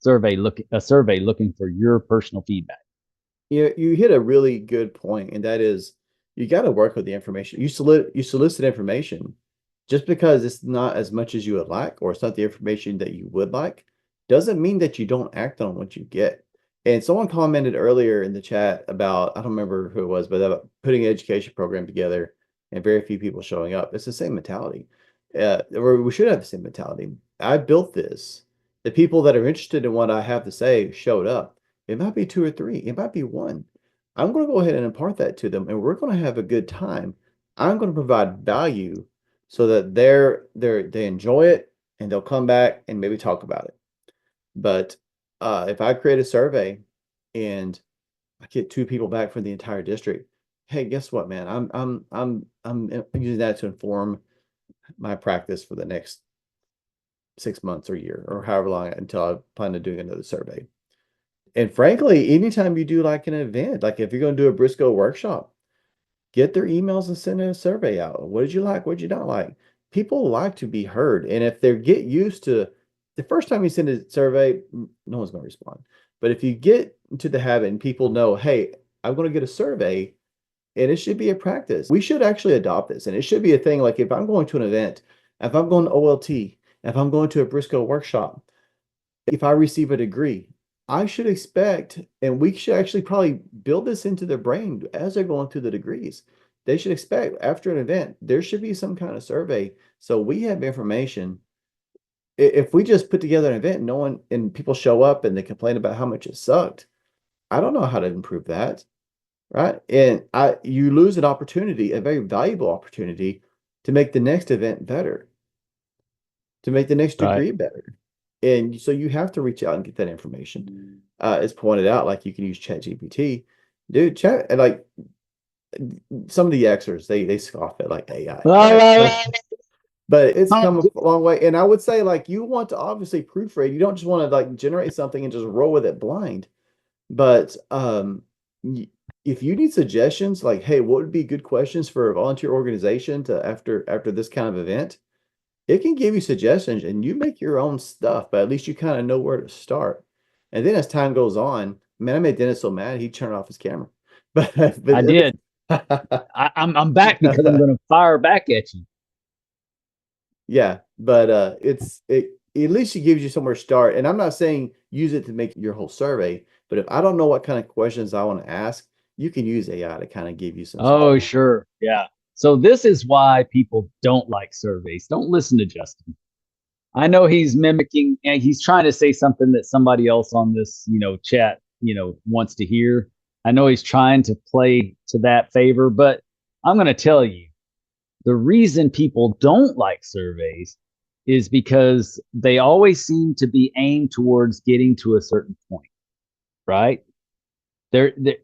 a survey looking for your personal feedback. You hit a really good point, and that is you got to work with the information. You solicit information. Just because it's not as much as you would like, or it's not the information that you would like, doesn't mean that you don't act on what you get. And someone commented earlier in the chat about, I don't remember who it was, but about putting an education program together and very few people showing up. It's the same mentality. Or we should have the same mentality. I built this. The people that are interested in what I have to say showed up. It might be 2 or 3. It might be 1. I'm going to go ahead and impart that to them, and we're going to have a good time. I'm going to provide value so that they enjoy it and they'll come back and maybe talk about it. But if I create a survey and I get 2 people back from the entire district, hey, guess what, man? I'm using that to inform my practice for the next 6 months or year or however long until I plan on doing another survey. And frankly, anytime you do like an event, like if you're going to do a Briscoe workshop, get their emails and send a survey out. What did you like? What did you not like? People like to be heard. And if they get used to the first time you send a survey, no one's going to respond. But if you get into the habit and people know, hey, I'm going to get a survey, and it should be a practice. We should actually adopt this. And it should be a thing. Like if I'm going to an event, if I'm going to OLT, if I'm going to a Briscoe workshop, if I receive a degree, I should expect, and we should actually probably build this into their brain as they're going through the degrees. They should expect after an event, there should be some kind of survey. So we have information. If we just put together an event, and people show up and they complain about how much it sucked, I don't know how to improve that. Right. And you lose an opportunity, a very valuable opportunity to make the next event better, to make the next degree better. And so you have to reach out and get that information. It's pointed out, like you can use ChatGPT. Dude, like some of the experts, they scoff at like AI. Right? But it's come a long way. And I would say, like, you want to obviously proofread. You don't just want to like generate something and just roll with it blind. But if you need suggestions, like, hey, what would be good questions for a volunteer organization to after this kind of event? It can give you suggestions and you make your own stuff, but at least you kind of know where to start. And then as time goes on, man, I made Dennis so mad he turned off his camera. But I did. I'm back because I'm going to fire back at you. Yeah, but it at least it gives you somewhere to start. And I'm not saying use it to make your whole survey, but if I don't know what kind of questions I want to ask, you can use AI to kind of give you some. Oh, sure. Yeah. So this is why people don't like surveys. Don't listen to Justin. I know he's mimicking and he's trying to say something that somebody else on this, chat, wants to hear. I know he's trying to play to that favor, but I'm going to tell you, the reason people don't like surveys is because they always seem to be aimed towards getting to a certain point, right?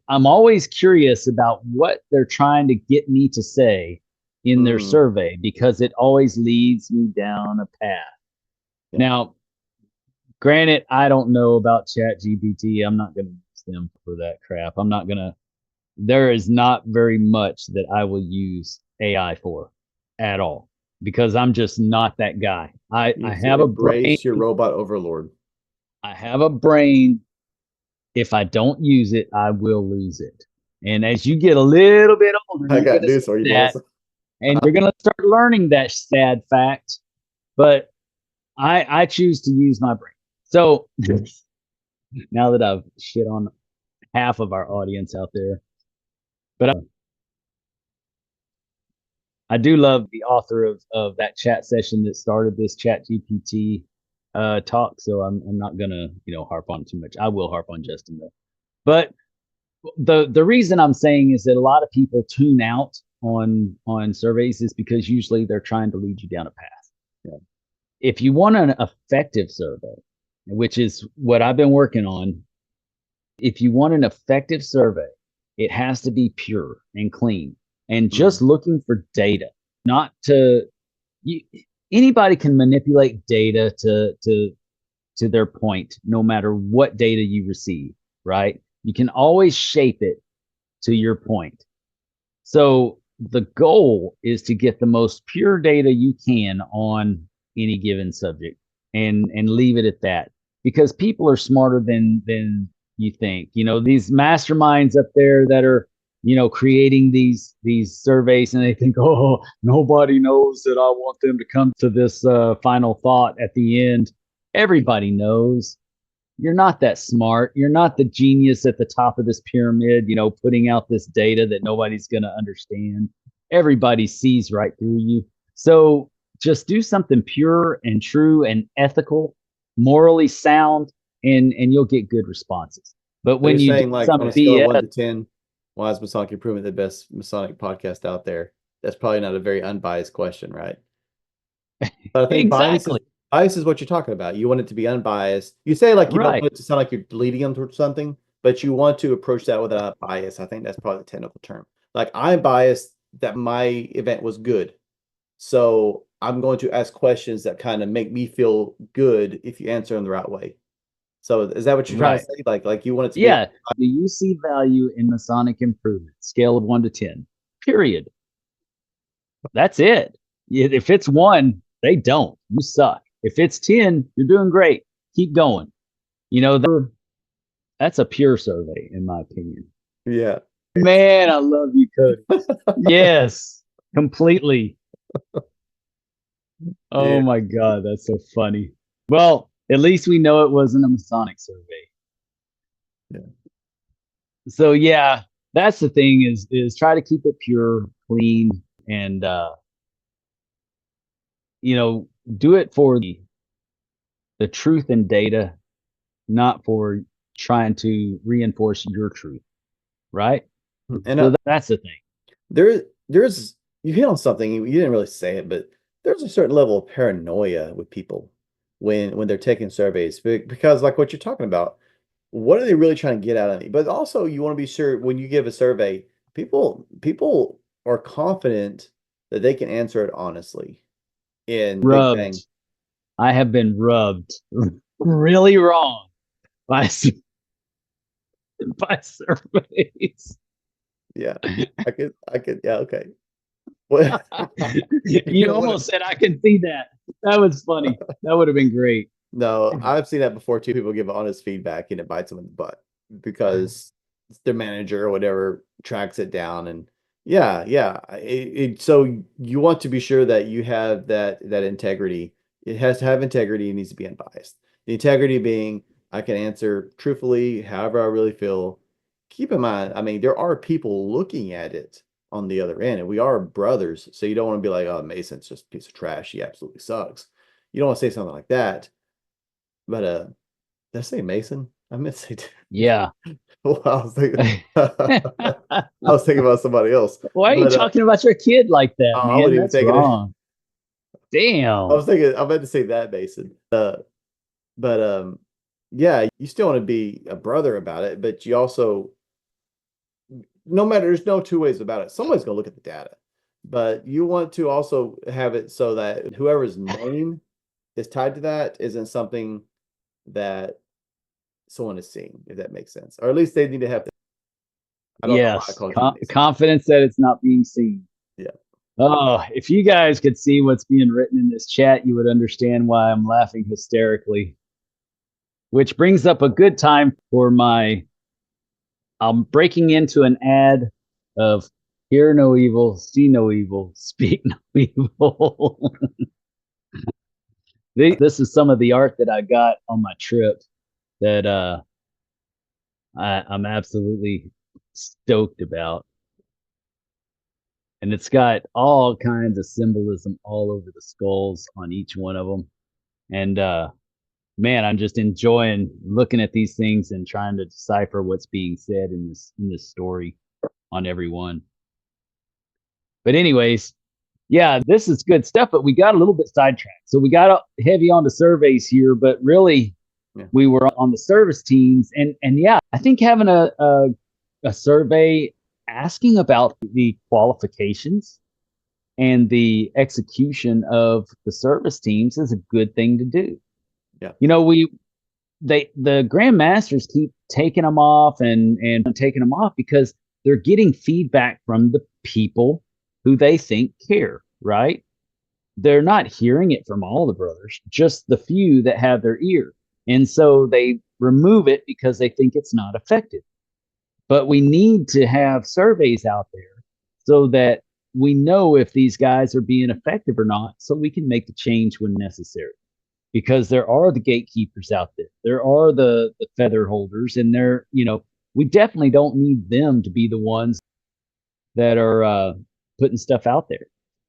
I'm always curious about what they're trying to get me to say in their survey because it always leads me down a path. Yeah. Now, granted, I don't know about ChatGPT. I'm not going to use ask them for that crap. I'm not gonna. There is not very much that I will use AI for at all because I'm just not that guy. I You have a brain. embrace your robot overlord. I have a brain. If I don't use it, I will lose it. And as you get a little bit older, I you're got gonna news see for you, that, boys. and you're gonna start learning that sad fact. But I choose to use my brain. So now that I've shit on half of our audience out there, but I do love the author of that chat session that started this Chat GPT talk. So I'm not gonna harp on too much. I will harp on Justin though. But the reason I'm saying is that a lot of people tune out on surveys is because usually they're trying to lead you down a path. Yeah. If you want an effective survey, which is what I've been working on, if you want an effective survey, it has to be pure and clean and just looking for data, not to anybody can manipulate data to their point, no matter what data you receive, right? You can always shape it to your point. So the goal is to get the most pure data you can on any given subject and leave it at that, because people are smarter than you think. These masterminds up there that are creating these surveys, and they think, oh, nobody knows that I want them to come to this final thought at the end. Everybody knows. You're not that smart. You're not the genius at the top of this pyramid, putting out this data that nobody's going to understand. Everybody sees right through you. So just do something pure and true and ethical, morally sound, and you'll get good responses. But when you're you saying, do like, some on a scale of 1 BS, to 10, why is Masonic Improvement the best Masonic podcast out there? That's probably not a very unbiased question, right? But I think exactly. bias is what you're talking about. You want it to be unbiased. You say, like, you don't Right. want it to sound like you're leading them towards something, but you want to approach that without bias. I think that's probably the technical term. Like, I'm biased that my event was good, so I'm going to ask questions that kind of make me feel good if you answer them the right way. So is that what you're trying to say? Like you want it to be Yeah. Do you see value in Masonic improvement? Scale of 1 to 10. Period. That's it. If it's 1, they don't. You suck. If it's 10, you're doing great. Keep going. That's a pure survey, in my opinion. Yeah. Man, I love you, Cody. Yes, completely. Oh Yeah. my God, that's so funny. Well, at least we know it wasn't a Masonic survey. Yeah. So yeah, that's the thing is try to keep it pure, clean, and do it for the truth and data, not for trying to reinforce your truth, right? And So that's the thing. there's you hit on something, you didn't really say it, but there's a certain level of paranoia with people when they're taking surveys, because like what you're talking about, what are they really trying to get out of me? But also you want to be sure when you give a survey, people are confident that they can answer it honestly. In Big Bang. Rubbed. I have been rubbed really wrong by surveys. Yeah, I could, yeah, okay. Well, You almost said I can see that. That was funny. That would have been great. no, I've seen that before too. People give honest feedback and it bites them in the butt because their manager or whatever tracks it down. And yeah. So you want to be sure that you have that integrity. It has to have integrity. It needs to be unbiased. The integrity being, I can answer truthfully, however I really feel. Keep in mind, I mean, there are people looking at it on the other end, and we are brothers. So you don't want to be like, oh, Mason's just a piece of trash. He absolutely sucks. You don't want to say something like that. But did I say Mason? I meant to say Yeah. well, I was thinking about somebody else. Why are you talking about your kid like that, I man? wouldn't even That's take it. wrong. Damn. I was thinking I meant to say that Mason. But yeah, you still want to be a brother about it, but you also, no matter, there's no two ways about it. Someone's gonna look at the data, but you want to also have it so that whoever's name is tied to that isn't something that someone is seeing, if that makes sense. Or at least they need to have. I don't know why I Yes, called you Mason. confidence that it's not being seen. Yeah. Oh, if you guys could see what's being written in this chat, you would understand why I'm laughing hysterically. Which brings up a good time for I'm breaking into an ad of hear no evil, see no evil, speak no evil. This is some of the art that I got on my trip that I'm absolutely stoked about. And it's got all kinds of symbolism all over the skulls on each one of them. And man, I'm just enjoying looking at these things and trying to decipher what's being said in this story on every one. But anyways, yeah, this is good stuff, but we got a little bit sidetracked. So we got heavy on the surveys here, but really we were on the service teams. And yeah, I think having a survey asking about the qualifications and the execution of the service teams is a good thing to do. Yeah. You know, the Grand Masters keep taking them off and taking them off because they're getting feedback from the people who they think care, right? They're not hearing it from all the brothers, just the few that have their ear. And so they remove it because they think it's not effective. But we need to have surveys out there so that we know if these guys are being effective or not, so we can make the change when necessary. Because there are the gatekeepers out there. There are the feather holders, and we definitely don't need them to be the ones that are putting stuff out there.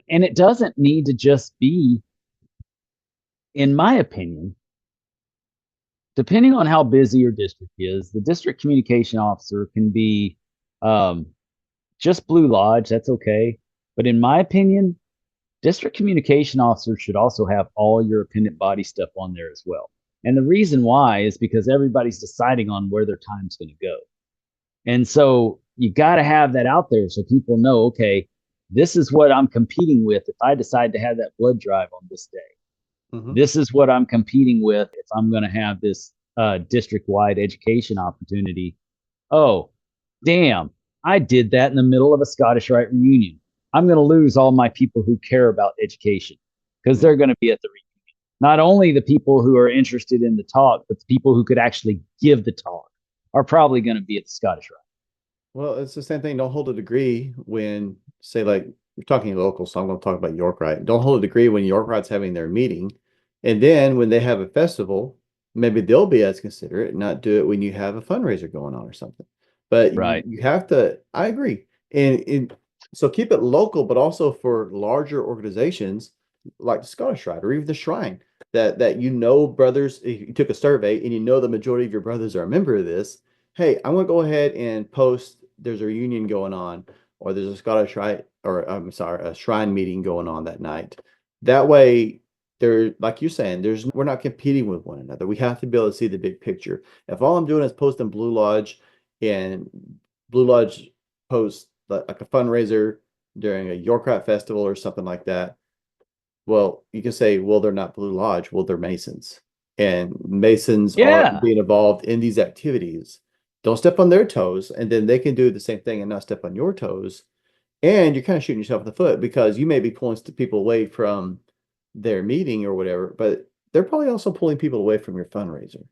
And it doesn't need to just be, in my opinion, depending on how busy your district is, the district communication officer can be just Blue Lodge. That's okay. But in my opinion, district communication officers should also have all your appendant body stuff on there as well. And the reason why is because everybody's deciding on where their time's going to go. And so you got to have that out there so people know, okay, this is what I'm competing with if I decide to have that blood drive on this day. Mm-hmm. This is what I'm competing with if I'm going to have this district-wide education opportunity. Oh, damn, I did that in the middle of a Scottish Rite reunion. I'm going to lose all my people who care about education because they're going to be at the reunion. Not only the people who are interested in the talk, but the people who could actually give the talk are probably going to be at the Scottish Rite. Well, it's the same thing. Don't hold a degree when, say, like, you're talking local, so I'm going to talk about York Rite. Don't hold a degree when York Rite's having their meeting. And then when they have a festival, maybe they'll be as considerate and not do it when you have a fundraiser going on or something. But right. you have to, I agree. And so keep it local, but also for larger organizations like the Scottish Rite or even the Shrine, that brothers, you took a survey and you know the majority of your brothers are a member of this. Hey, I'm going to go ahead and post there's a reunion going on, or there's a Scottish Rite, or a Shrine meeting going on that night. That way, like you're saying, we're not competing with one another. We have to be able to see the big picture. If all I'm doing is posting Blue Lodge, and Blue Lodge posts like a fundraiser during a York Rite festival or something like that, well, you can say, well, they're not Blue Lodge. Well, they're Masons, and Masons are being involved in these activities. Don't step on their toes, and then they can do the same thing and not step on your toes. And you're kind of shooting yourself in the foot because you may be pulling people away from their meeting or whatever, but they're probably also pulling people away from your fundraiser.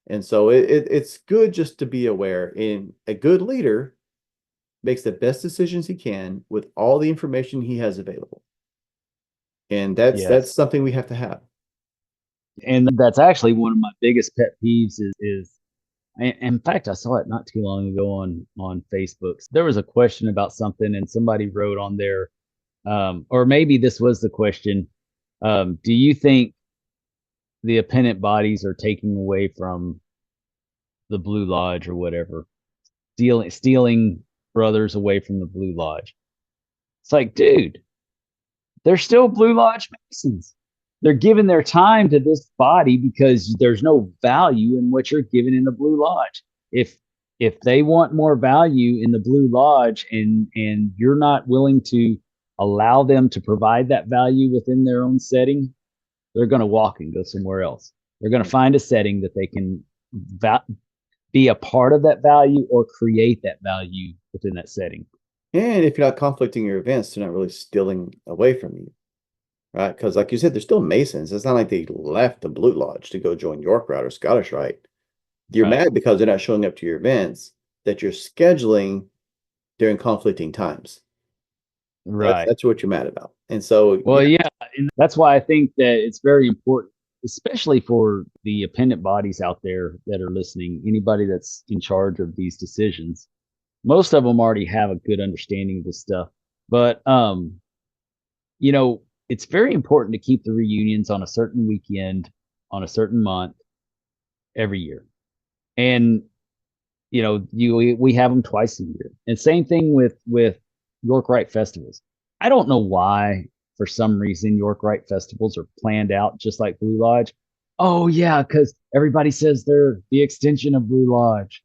And so it's good just to be aware. And a good leader makes the best decisions he can with all the information he has available. And that's something we have to have. And that's actually one of my biggest pet peeves is in fact, I saw it not too long ago on Facebook. There was a question about something and somebody wrote on there, or maybe this was the question. Do you think the appendant bodies are taking away from the Blue Lodge or whatever, stealing brothers away from the Blue Lodge? It's like, dude, they're still Blue Lodge Masons. They're giving their time to this body because there's no value in what you're giving in the Blue Lodge. If they want more value in the Blue Lodge and you're not willing to allow them to provide that value within their own setting, they're going to walk and go somewhere else. They're going to find a setting that they can be a part of that value or create that value within that setting. And if you're not conflicting your events, they're not really stealing away from you, right? Because like you said, they're still Masons. It's not like they left the Blue Lodge to go join York Rite or Scottish Rite. You're Right. mad because they're not showing up to your events that you're scheduling during conflicting times. Right. That's what you're mad about. And so, Well, yeah, and that's why I think that it's very important, especially for the appendant bodies out there that are listening, anybody that's in charge of these decisions. Most of them already have a good understanding of this stuff, but you know, it's very important to keep the reunions on a certain weekend, on a certain month every year. And you know, we have them twice a year. And same thing with York Rite festivals. I don't know why, for some reason, York Rite festivals are planned out just like Blue Lodge. Oh yeah, because everybody says they're the extension of Blue Lodge.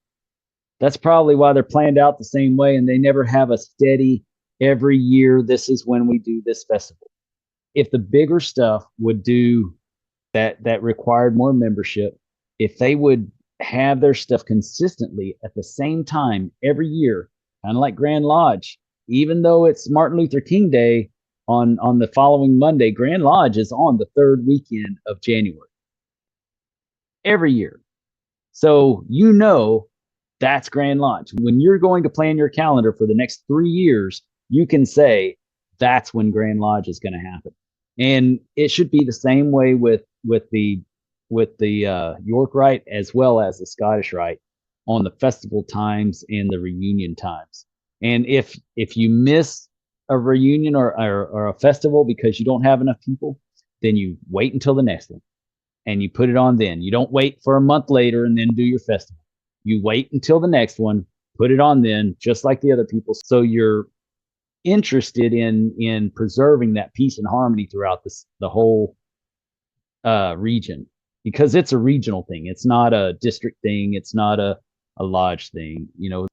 That's probably why they're planned out the same way, and they never have a steady every year. This is when we do this festival. If the bigger stuff would do that required more membership, if they would have their stuff consistently at the same time every year, kind of like Grand Lodge, even though it's Martin Luther King Day on the following Monday, Grand Lodge is on the third weekend of January every year. So you know that's Grand Lodge. When you're going to plan your calendar for the next 3 years, you can say that's when Grand Lodge is going to happen. And it should be the same way with the York Rite as well as the Scottish Rite on the festival times and the reunion times. And if you miss a reunion or a festival because you don't have enough people, then you wait until the next one and you put it on then. You don't wait for a month later and then do your festival. You wait until the next one, put it on then, just like the other people. So you're interested in preserving that peace and harmony throughout the whole region, because it's a regional thing. It's not a district thing. It's not a lodge thing, you know.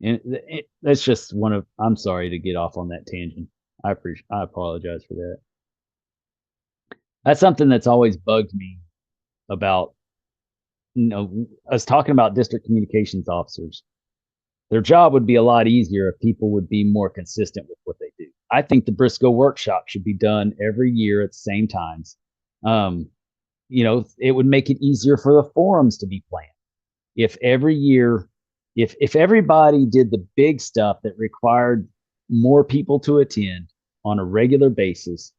And that's just one of, I'm sorry to get off on that tangent. I apologize for that. That's something that's always bugged me about, you know, us talking about district communications officers. Their job would be a lot easier if people would be more consistent with what they do. I think the Briscoe workshop should be done every year at the same times. You know, it would make it easier for the forums to be planned. If every year, if everybody did the big stuff that required more people to attend on a regular basis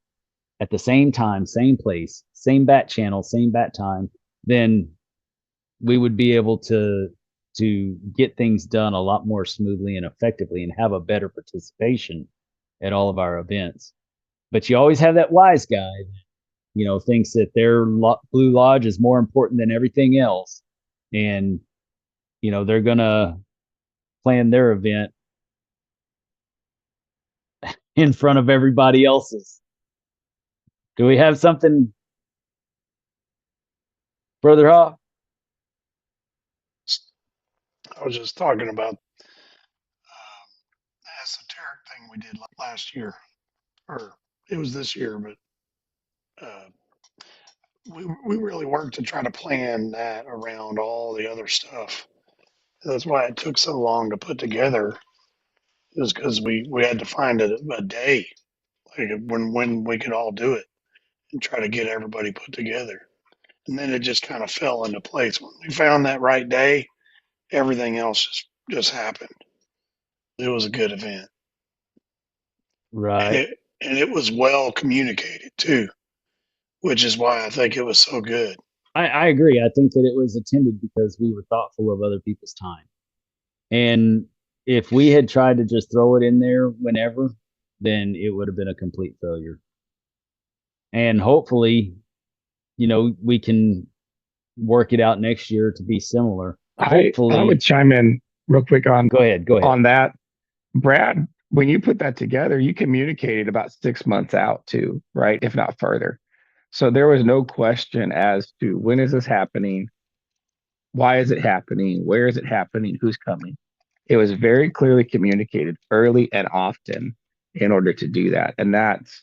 at the same time, same place, same bat channel, same bat time, then we would be able to get things done a lot more smoothly and effectively and have a better participation at all of our events. But you always have that wise guy that, you know, thinks that their Blue Lodge is more important than everything else. And, you know, they're going to plan their event in front of everybody else's. Do we have something, Brother Haw? I was just talking about the esoteric thing we did last year, or it was this year, but we really worked to try to plan that around all the other stuff. That's why it took so long to put together, is because we had to find a day, like when we could all do it and try to get everybody put together. And then it just kind of fell into place. When we found that right day, everything else just happened. It was a good event. Right. And it was well communicated too, which is why I think it was so good. I agree. I think that it was attended because we were thoughtful of other people's time. And if we had tried to just throw it in there whenever, then it would have been a complete failure. And hopefully, you know, we can work it out next year to be similar. Hopefully, I would chime in real quick on go ahead. on that. Brad, when you put that together, you communicated about 6 months out too, right? If not further. So there was no question as to when is this happening? Why is it happening? Where is it happening? Who's coming? It was very clearly communicated early and often in order to do that. And that's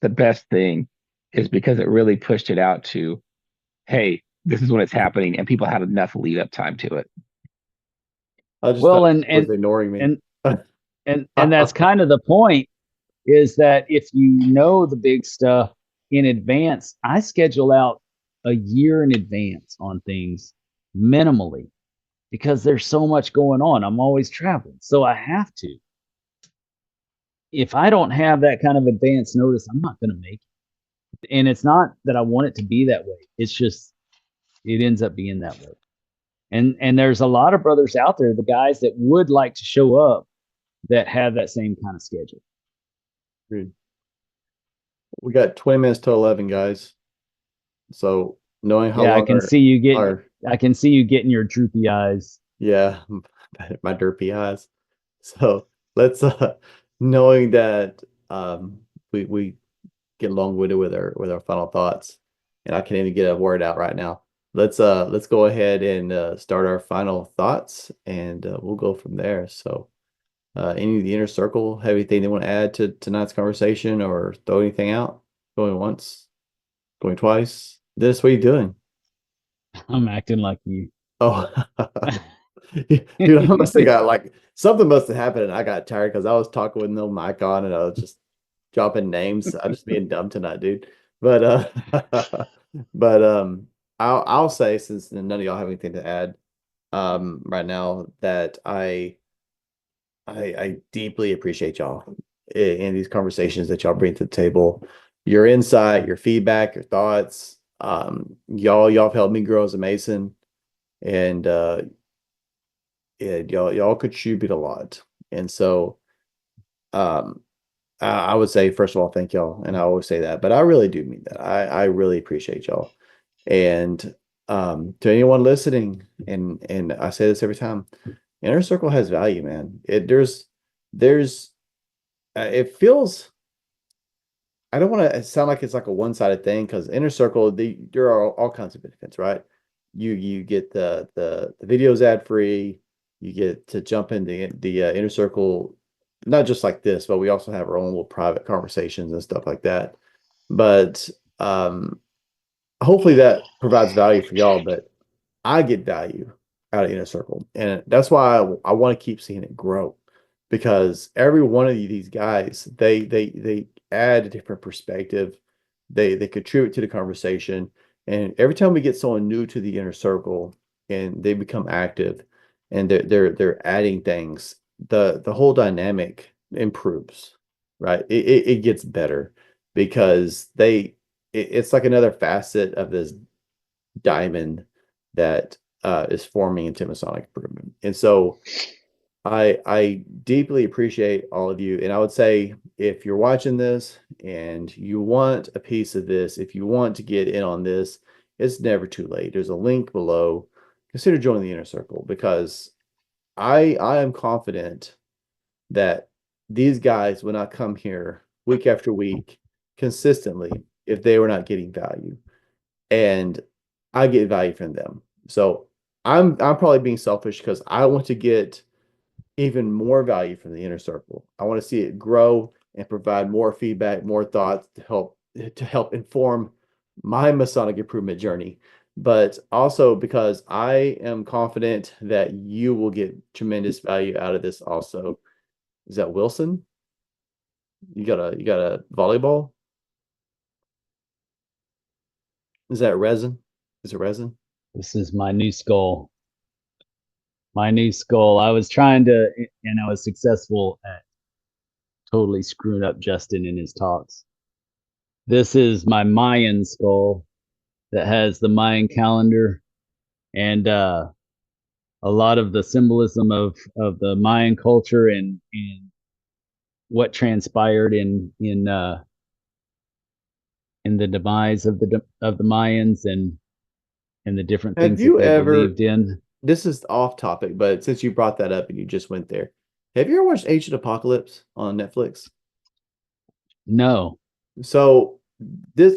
the best thing, is because it really pushed it out to, hey, this is when it's happening, and people had enough lead up time to it. I just Well, thought and it was ignoring me. and that's kind of the point, is that if you know the big stuff in advance, I schedule out a year in advance on things minimally, because there's so much going on. I'm always traveling, so I have to. If I don't have that kind of advance notice, I'm not going to make it. And it's not that I want it to be that way. It's just it ends up being that way. And there's a lot of brothers out there, the guys that would like to show up, that have that same kind of schedule. Agreed. We got 20 minutes to 11, guys. So knowing how Yeah, long I can see you getting your droopy eyes. yeah, my derpy eyes. So let's knowing that we get long-winded with our final thoughts, and I can't even get a word out right now. Let's go ahead and start our final thoughts, and we'll go from there. So any of the inner circle have anything they want to add to tonight's conversation, or throw anything out? Going once, going twice. This, what are you doing? I'm acting like you. Oh, dude, I must have got like something must have happened, and I got tired because I was talking with no mic on, and I was just dropping names. I'm just being dumb tonight, dude. But I'll say, since none of y'all have anything to add right now, that I deeply appreciate y'all in these conversations that y'all bring to the table. Your insight, your feedback, your thoughts. Y'all have helped me grow as a Mason, and yeah, y'all contribute a lot. And so I would say, first of all, thank y'all, and I always say that, but I really do mean that. I really appreciate y'all. And to anyone listening, and I say this every time, Inner Circle has value, man. There's it feels, I don't want to sound like it's like a one-sided thing, because Inner Circle, there are all kinds of benefits, right? You get the videos ad free. You get to jump in the Inner Circle, not just like this, but we also have our own little private conversations and stuff like that. But hopefully that provides value for y'all. But I get value out of Inner Circle, and that's why I want to keep seeing it grow, because every one of these guys, they add a different perspective. They contribute to the conversation, and every time we get someone new to the Inner Circle and they become active, and they're adding things, the whole dynamic improves, right? It gets better, because it's like another facet of this diamond that is forming into Masonic improvement. And so I deeply appreciate all of you. And I would say, if you're watching this and you want a piece of this, if you want to get in on this, it's never too late. There's a link below. Consider joining the Inner Circle, because I am confident that these guys would not come here week after week consistently if they were not getting value. And I get value from them. So I'm probably being selfish, because I want to get even more value from the Inner Circle. I want to see it grow and provide more feedback, more thoughts to help inform my Masonic improvement journey. But also because I am confident that you will get tremendous value out of this also. Is that Wilson? You got a volleyball? Is that resin? Is it resin? This is my new skull. My new skull. I was trying to, and I was successful at totally screwing up Justin in his talks. This is my Mayan skull that has the Mayan calendar and a lot of the symbolism of the Mayan culture, and what transpired in the demise of the Mayans, and the different Have things you that they ever, believed in. this is off topic, but since you brought that up and you just went there, have you ever watched Ancient Apocalypse on Netflix? No. So this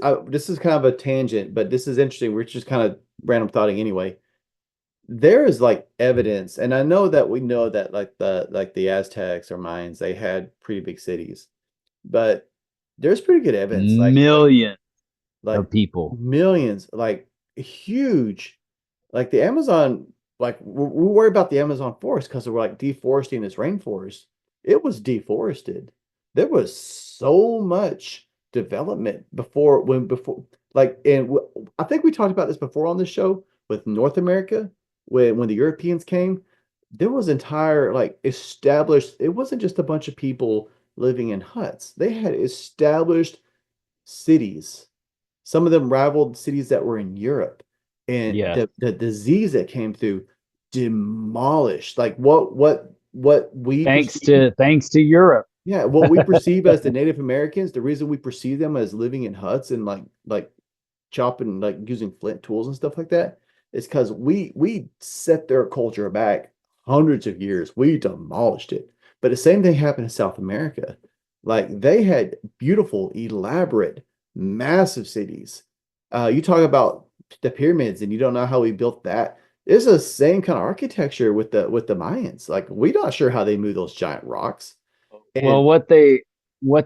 is kind of a tangent, but this is interesting. We're just kind of random thoughting anyway. There is like evidence, and I know that we know that like the Aztecs or Mayans, they had pretty big cities, but there's pretty good evidence, Millions like of people. millions, like huge. Like the Amazon, like we worry about the Amazon forest because we're like deforesting this rainforest. It was deforested. There was so much development before like, and I think we talked about this before on the show with North America when the Europeans came. There was entire like established. It wasn't just a bunch of people living in huts. They had established cities. Some of them rivaled cities that were in Europe, and Yeah. the disease that came through demolished like what we Thanks perceive, to Europe. yeah, what we perceive as the Native Americans. The reason we perceive them as living in huts and like chopping, like using flint tools and stuff like that, is because we set their culture back hundreds of years. We demolished it. But the same thing happened in South America. Like they had beautiful, elaborate, massive cities. You talk about the pyramids, and you don't know how we built that. It's the same kind of architecture with the Mayans. Like we're not sure how they moved those giant rocks. Well, And what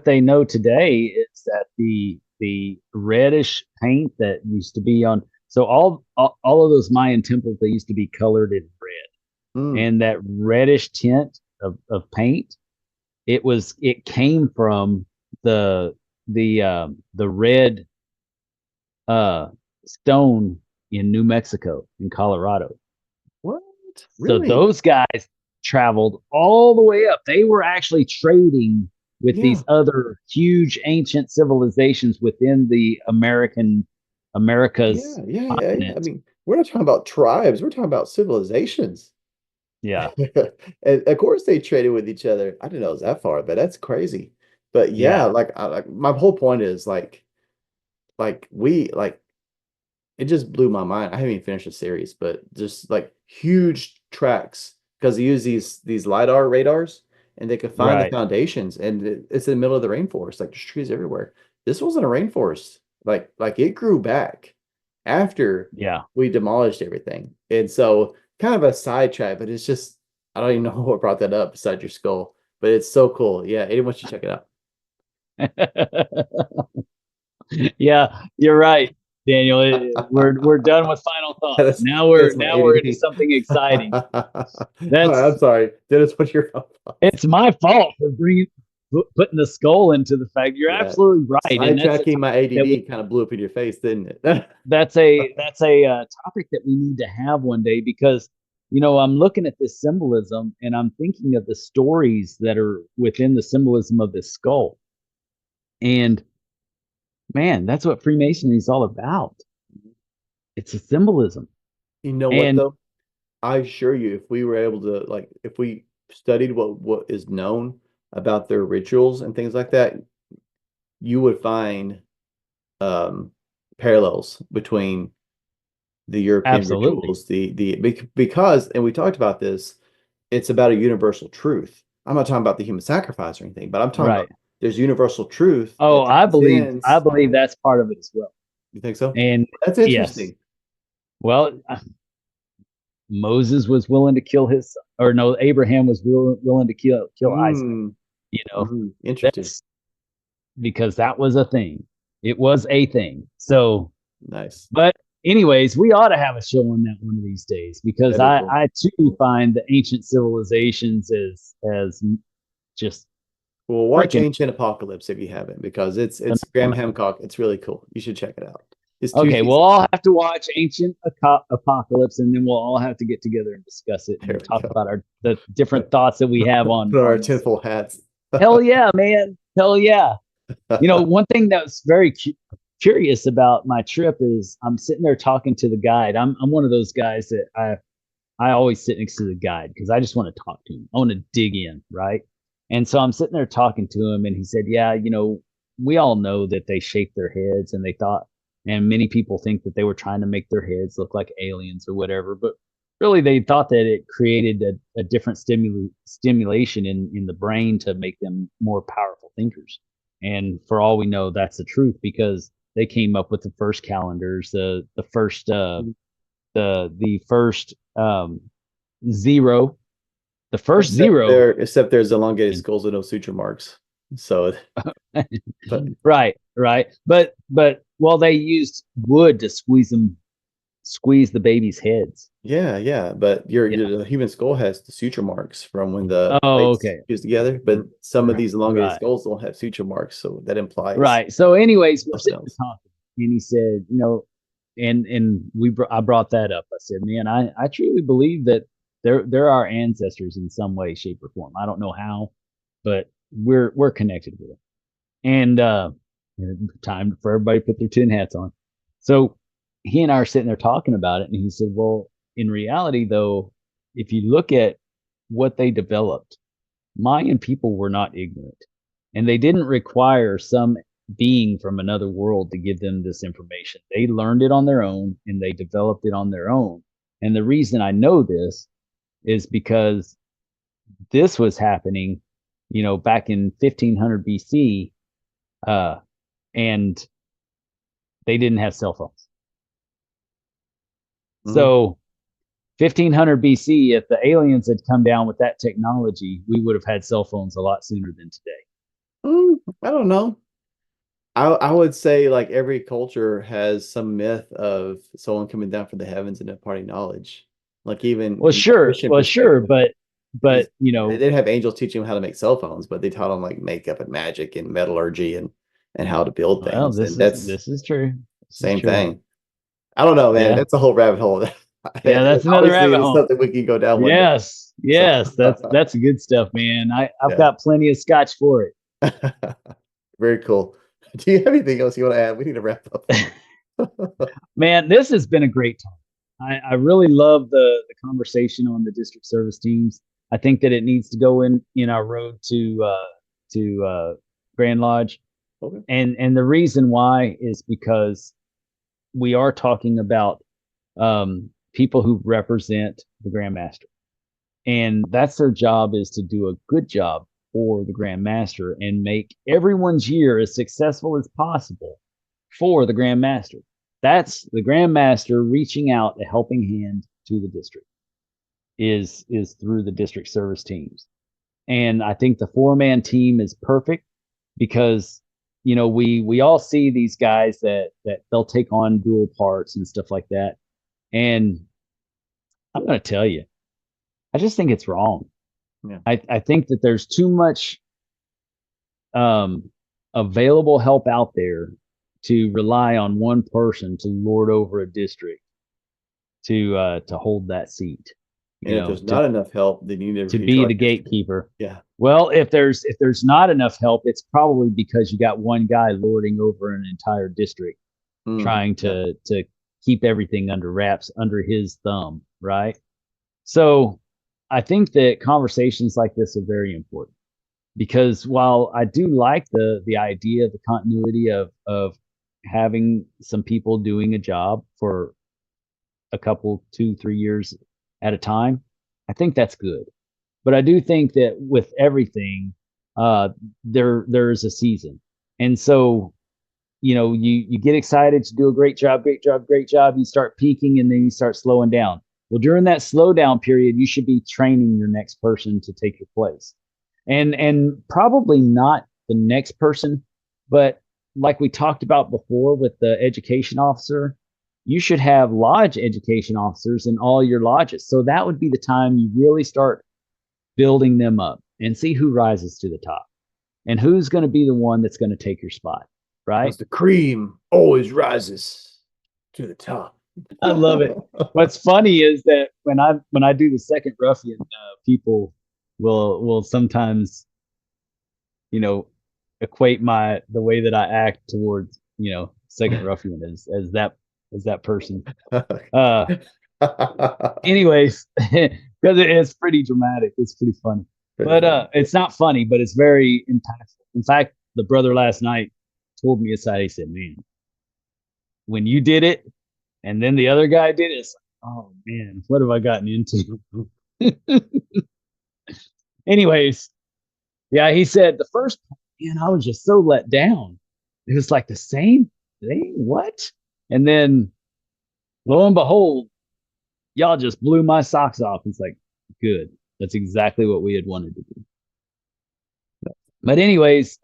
they know today is that the reddish paint that used to be on, so all of those Mayan temples, they used to be colored in red, mm, and that reddish tint of paint, it came from the red stone in New Mexico, in Colorado. what? So Really? those guys traveled all the way up. They were actually trading with Yeah. these other huge ancient civilizations within the America's Yeah. I continent. mean, we're not talking about tribes. We're talking about civilizations. Yeah, And of course they traded with each other. I didn't know it was that far, but that's crazy. But yeah, yeah, like my whole point is like we like it just blew my mind. I haven't even finished the series, but just like huge tracks because they use these lidar radars, and they could find the right. foundations, and it's in the middle of the rainforest. Like there's trees everywhere. This wasn't a rainforest. Like it grew back after Yeah. we demolished everything. And so kind of a sidetrack, but it's just I don't even know what brought that up beside your skull, but it's so cool. Yeah, anyone should check it out. Yeah, you're right, Daniel. We're done with final thoughts. That's that's my Now we're into ADD. something exciting. I'm sorry. Dennis, what's your thoughts? It's my fault for putting the skull into the fact. You're Yeah. absolutely right, and that's a Sidetracking my topic that ADD kind of blew up in your face, didn't it? that's a topic that we need to have one day, because I'm looking at this symbolism and I'm thinking of the stories that are within the symbolism of this skull, and man, that's what Freemasonry is all about. It's a symbolism. You know what And though? I assure you, if we were able to, like, if we studied what is known about their rituals and things like that, you would find um, parallels between the European absolutely rituals, because, and we talked about this, it's about a universal truth. I'm not talking about the human sacrifice or anything, but I'm talking right. about there's universal truth Oh, that I transcends. believe that's part of it as well. You think so? And That's yes, interesting. well, Moses was willing to kill his, or no, Abraham was willing to kill Isaac. Mm, interesting. That's because that was a thing. It was a thing. So, Nice. but anyways, we ought to have a show on that one of these days, because That'd be cool. I too find the ancient civilizations as just Well, watch freaking Ancient Apocalypse if you haven't, because it's Graham phenomenal. Hancock. It's really cool. You should check it out. It's two Okay, seasons. we'll all have to watch Ancient Apocalypse, and then we'll all have to get together and discuss it There and we talk go. about the different thoughts that we have on, Put on our this. tinfoil hats. Hell yeah, man. Hell yeah. One thing that was very curious about my trip is I'm sitting there talking to the guide. I'm one of those guys that I always sit next to the guide because I just want to talk to him. I want to dig in, right? And so I'm sitting there talking to him, and he said, "Yeah, we all know that they shaped their heads, and they thought, and many people think that they were trying to make their heads look like aliens or whatever, but really they thought that it created a different stimulation in the brain to make them more powerful thinkers. And for all we know, that's the truth, because they came up with the first calendars, the first the first zero, the first zero. Except there's elongated skulls with no suture marks. So, but right. But well, they used wood to squeeze them squeeze the baby's heads. Yeah. But Yeah. the human skull has the suture marks from when the Oh, plates okay. fused together, but some of these elongated Right. skulls don't have suture marks, so that implies Right. So, anyways, we're something sitting else. there talking, and he said, I brought that up. I said, man, I truly believe that they're our ancestors in some way, shape, or form. I don't know how, but we're connected with them. And time for everybody to put their tin hats on. So he and I are sitting there talking about it, and he said, well, in reality, though, if you look at what they developed, Mayan people were not ignorant, and they didn't require some being from another world to give them this information. They learned it on their own, and they developed it on their own. And the reason I know this is because this was happening, back in 1500 BC, and they didn't have cell phones. Mhm. So 1500 BC, if the aliens had come down with that technology, we would have had cell phones a lot sooner than today. I don't know. I would say like every culture has some myth of someone coming down from the heavens and imparting knowledge. Like even Well, from a sure, Christian but they didn't have angels teaching them how to make cell phones, but they taught them like makeup and magic and metallurgy and how to build well, things. And that's this is true. This is same true. thing. I don't know, man. Yeah. That's a whole rabbit hole. Yeah, that's another Obviously, rabbit it's hole. something we can go down one day. Yes, So- that's good stuff, man. I've Yeah. got plenty of scotch for it. Very cool. Do you have anything else you want to add? We need to wrap up. Man, this has been a great time. I really love the conversation on the district service teams. I think that it needs to go in our road to Grand Lodge. Okay. And the reason why is because we are talking about people who represent the Grand Master. And that's their job, is to do a good job for the Grand Master and make everyone's year as successful as possible for the Grand Master. That's the Grand Master reaching out a helping hand to the district is through the district service teams. And I think the 4-man team is perfect because we all see these guys that they'll take on dual parts and stuff like that. And I'm going to tell you, I just think it's wrong. Yeah. I think that there's too much available help out there to rely on one person to lord over a district to hold that seat. And if there's not enough help, then you need to be the gatekeeper. Yeah. Well, if there's not enough help, it's probably because you got one guy lording over an entire district, trying to keep everything under wraps, under his thumb, right? So I think that conversations like this are very important, because while I do like the idea of the continuity of having some people doing a job for a couple, 2-3 years at a time, I think that's good. But I do think that with everything, there's a season. And so, you get excited to do a great job, you start peaking, and then you start slowing down. Well, during that slowdown period, you should be training your next person to take your place. And probably not the next person, but like we talked about before with the education officer, you should have lodge education officers in all your lodges. So that would be the time you really start building them up and see who rises to the top and who's going to be the one that's going to take your spot, right? Because the cream always rises to the top. I love it. What's funny is that when I do the second ruffian, people will sometimes, equate the way that I act towards, second ruffian as that person. Anyways, because it's pretty dramatic. It's pretty funny. But it's not funny, but it's very impactful. In fact, the brother last night told me aside, he said, man, when you did it and then the other guy did it, it's like, oh man, what have I gotten into? Anyways, yeah, he said the first man, I was just so let down. It was like the same thing. What? And then lo and behold, y'all just blew my socks off. It's like, good. That's exactly what we had wanted to do. But anyways,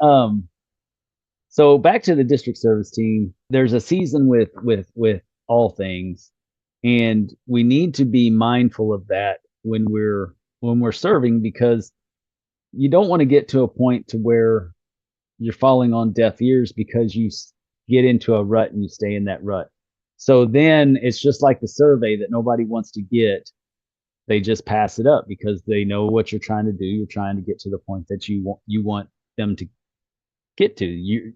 so back to the district service team. There's a season with all things, And we need to be mindful of that when we're serving, because you don't want to get to a point to where you're falling on deaf ears because you get into a rut and you stay in that rut. So then it's just like the survey that nobody wants to get. They just pass it up because they know what you're trying to do. You're trying to get to the point that you want them to get to.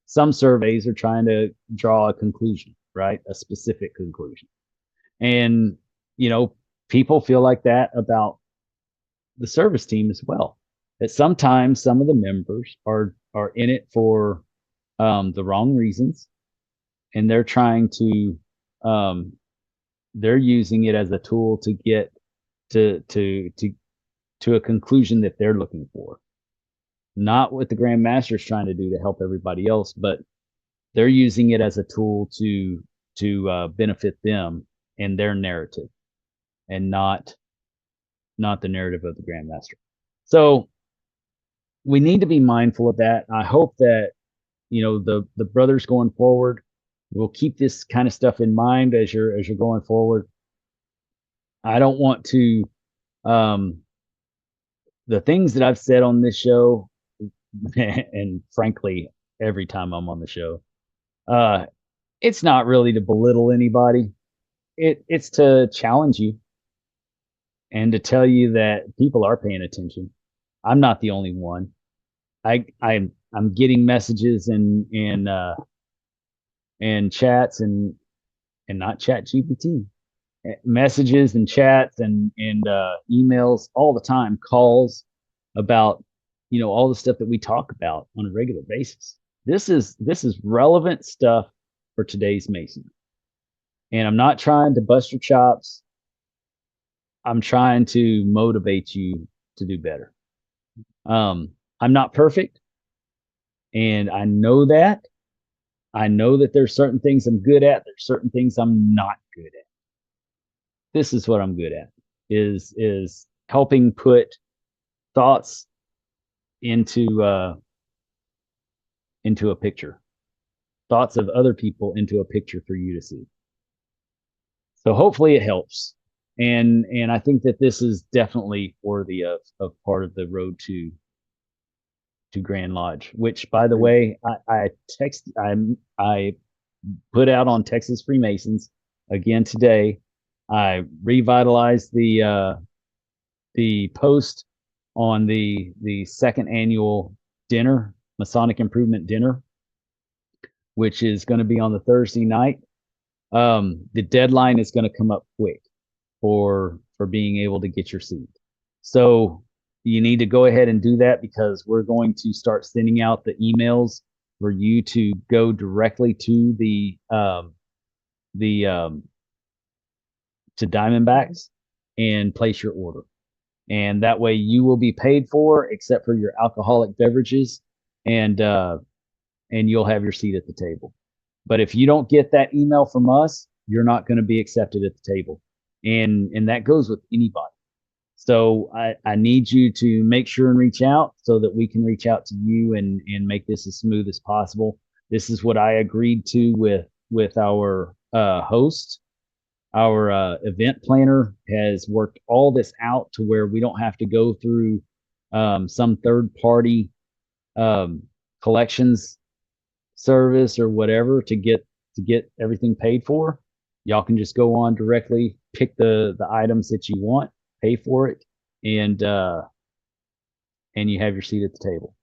Some surveys are trying to draw a conclusion, right? A specific conclusion. And, people feel like that about the service team as well. That sometimes some of the members are in it for the wrong reasons, and they're trying to they're using it as a tool to get to a conclusion that they're looking for, not what the Grand Master is trying to do to help everybody else, but they're using it as a tool to benefit them and their narrative, and not the narrative of the Grand Master. So we need to be mindful of that. I hope that the brothers going forward will keep this kind of stuff in mind as you're going forward. I don't want to the things that I've said on this show, and frankly, every time I'm on the show, it's not really to belittle anybody. It's to challenge you and to tell you that people are paying attention. I'm not the only one. I'm getting messages and chats and not Chat GPT, messages and chats and emails all the time, calls about all the stuff that we talk about on a regular basis. This is relevant stuff for today's Masonry, and I'm not trying to bust your chops. I'm trying to motivate you to do better. I'm not perfect, and I know that. I know that there's certain things I'm good at. There's certain things I'm not good at. This is what I'm good at, is helping put thoughts into a picture, thoughts of other people into a picture for you to see. So hopefully it helps. And I think that this is definitely worthy of part of the road to Grand Lodge, which, by the way, I put out on Texas Freemasons again today. I revitalized the post on the second annual dinner, Masonic Improvement Dinner, which is going to be on the Thursday night. The deadline is going to come up quick for being able to get your seat. So you need to go ahead and do that, because we're going to start sending out the emails for you to go directly to to Diamondbacks and place your order. And that way you will be paid for, except for your alcoholic beverages, and you'll have your seat at the table. But if you don't get that email from us, you're not going to be accepted at the table. And that goes with anybody. So I need you to make sure and reach out so that we can reach out to you and make this as smooth as possible. This is what I agreed to with our host. Our event planner has worked all this out to where we don't have to go through some third party collections service or whatever to get everything paid for. Y'all can just go on directly, pick the items that you want, pay for it, and you have your seat at the table.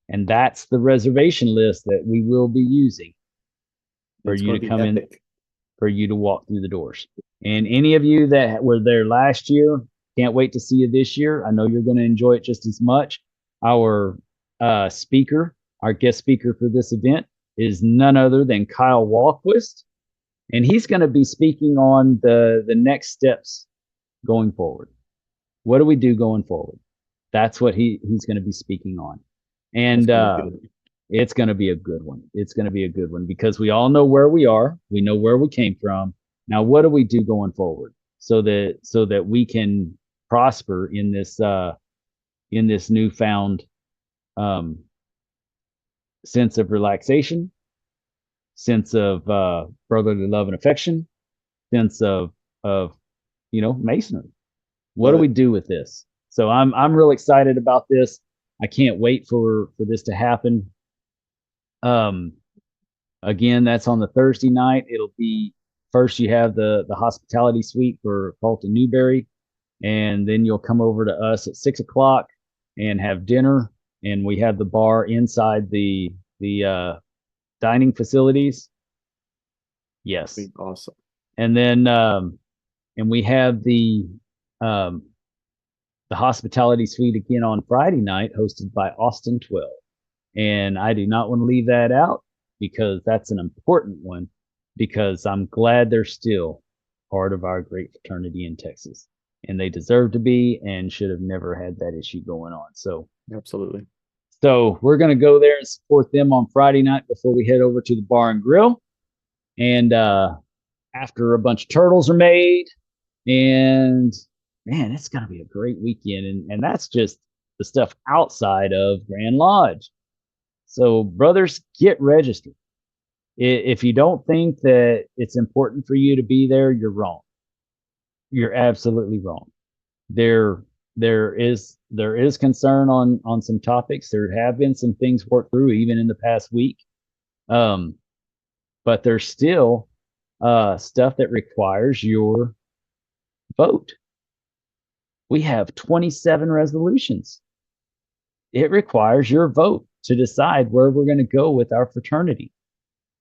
And that's the reservation list that we will be using for you to come in, for you to walk through the doors. And any of you that were there last year, can't wait to see you this year. I know you're going to enjoy it just as much. Our speaker, our guest speaker for this event, is none other than Kyle Walquist, and he's going to be speaking on the next steps going forward. What do we do going forward? That's what he's going to be speaking on. And it's going to be a good one. It's going to be a good one, because we all know where we are. We know where we came from. Now, what do we do going forward so that we can prosper in this newfound sense of relaxation, sense of brotherly love and affection, sense of of, Masonry. What Love do we it. do with this? So I'm real excited about this. I can't wait for this to happen. Again, that's on the Thursday night. It'll be first you have the hospitality suite for Carlton Newberry, and then you'll come over to us at 6 o'clock and have dinner. And we have the bar inside the dining facilities. Yes, Be awesome. and then and we have the hospitality suite again on Friday night, hosted by Austin 12. And I do not want to leave that out because that's an important one, because I'm glad they're still part of our great fraternity in Texas. And they deserve to be and should have never had that issue going on. Absolutely. So we're going to go there and support them on Friday night before we head over to the bar and grill. And after a bunch of turtles are made, and man, it's going to be a great weekend. And that's just the stuff outside of Grand Lodge. So, brothers, get registered. If you don't think that it's important for you to be there, you're wrong. You're absolutely wrong. There is concern on some topics. There have been some things worked through even in the past week, but there's still stuff that requires your vote. We have 27 resolutions. It requires your vote to decide where we're going to go with our fraternity.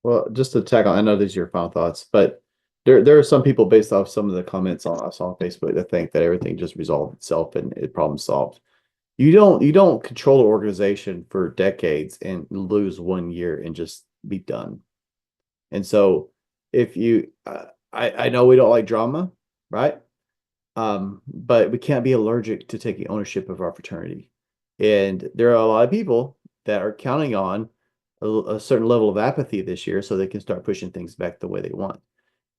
Well, just to tackle, I know these are your final thoughts, but there are some people based off some of the comments on us on Facebook that think that everything just resolved itself and it problem solved. You don't control an organization for decades and lose 1 year and just be done. And so if you, I know we don't like drama, right? But we can't be allergic to taking ownership of our fraternity. And there are a lot of people that are counting on a certain level of apathy this year so they can start pushing things back the way they want.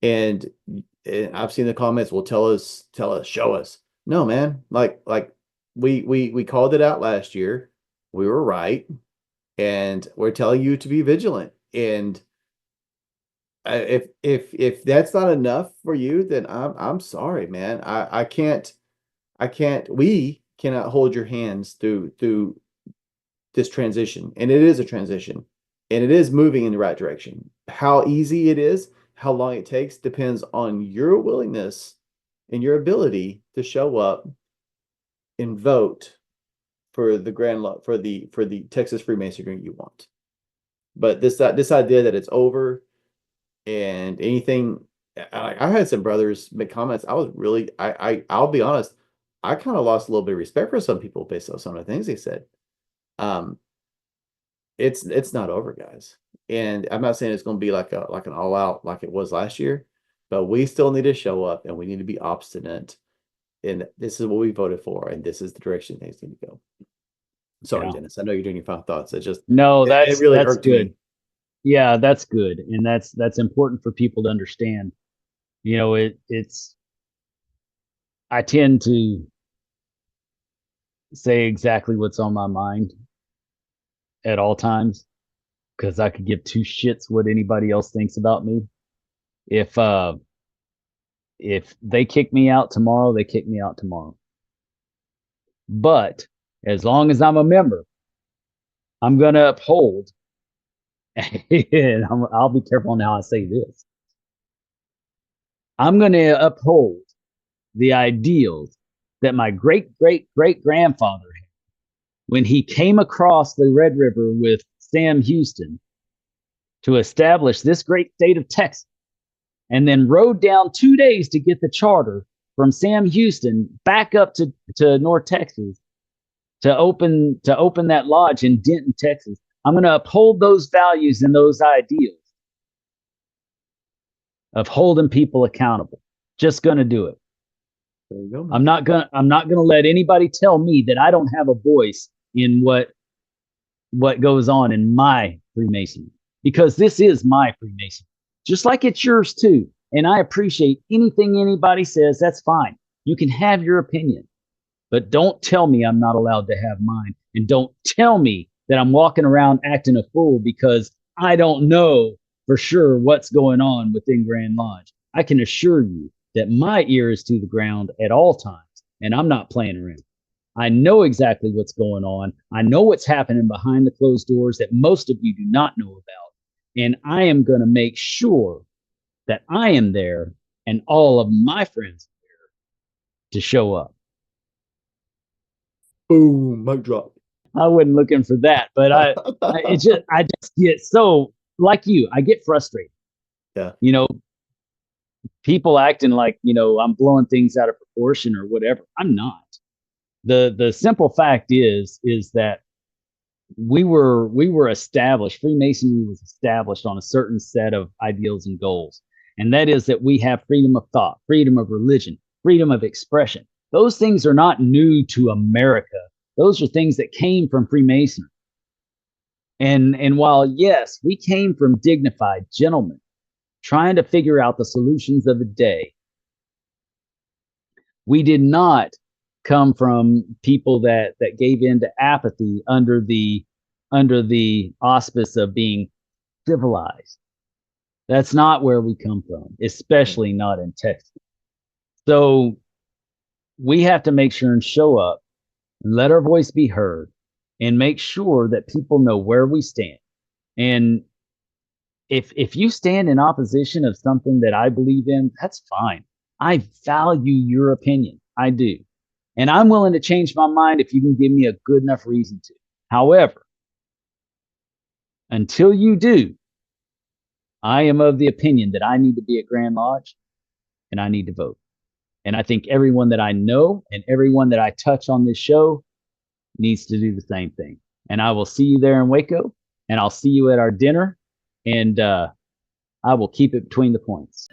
And I've seen the comments, well, tell us, show us. No, man, like we called it out last year. We were right. And we're telling you to be vigilant. And if that's not enough for you, then I'm sorry, man. We cannot hold your hands through this transition. And it is a transition. And it is moving in the right direction. How easy it is, how long it takes, depends on your willingness and your ability to show up and vote for the Texas Freemasonry you want. But this idea that it's over and anything, I had some brothers make comments. I was really, I'll be honest, I kind of lost a little bit of respect for some people based on some of the things they said. It's not over, guys. And I'm not saying it's going to be like an all out like it was last year, but we still need to show up and we need to be obstinate. And this is what we voted for, and this is the direction things need to go. Sorry, Yeah. Dennis. I know you're doing your final thoughts. It That's irked good. me. Yeah, that's good, and that's important for people to understand. It's I tend to say exactly what's on my mind at all times because I could give two shits what anybody else thinks about me. If they kick me out tomorrow, they kick me out tomorrow. But as long as I'm a member, I'm going to uphold, and I'll be careful on how I say this. I'm going to uphold the ideals that my great great great grandfather had when he came across the Red River with Sam Houston to establish this great state of Texas, and then rode down 2 days to get the charter from Sam Houston back up to North Texas to open that lodge in Denton, Texas. I'm going to uphold those values and those ideals of holding people accountable. Just going to do it. There you go. I'm not gonna let anybody tell me that I don't have a voice in what goes on in my Freemason, because this is my Freemason, just like it's yours too. And I appreciate anything anybody says. That's fine. You can have your opinion, but don't tell me I'm not allowed to have mine, and don't tell me that I'm walking around acting a fool because I don't know for sure what's going on within Grand Lodge. I can assure you that my ear is to the ground at all times, and I'm not playing around. I know exactly what's going on. I know what's happening behind the closed doors that most of you do not know about. And I am going to make sure that I am there and all of my friends are there to show up. Boom, mic drop. I wasn't looking for that, but I just get so, like you, I get frustrated. Yeah. You know, people acting like, I'm blowing things out of proportion or whatever. I'm not. The simple fact is that we were established, Freemasonry was established on a certain set of ideals and goals. And that is that we have freedom of thought, freedom of religion, freedom of expression. Those things are not new to America. Those are things that came from Freemasonry. And while, yes, we came from dignified gentlemen trying to figure out the solutions of the day, we did not come from people that gave in to apathy under the auspice of being civilized. That's not where we come from, especially not in Texas. So we have to make sure and show up and let our voice be heard and make sure that people know where we stand. And if you stand in opposition of something that I believe in, that's fine. I value your opinion. I do. And I'm willing to change my mind if you can give me a good enough reason to. However, until you do, I am of the opinion that I need to be at Grand Lodge and I need to vote. And I think everyone that I know and everyone that I touch on this show needs to do the same thing. And I will see you there in Waco, and I'll see you at our dinner, and I will keep it between the points.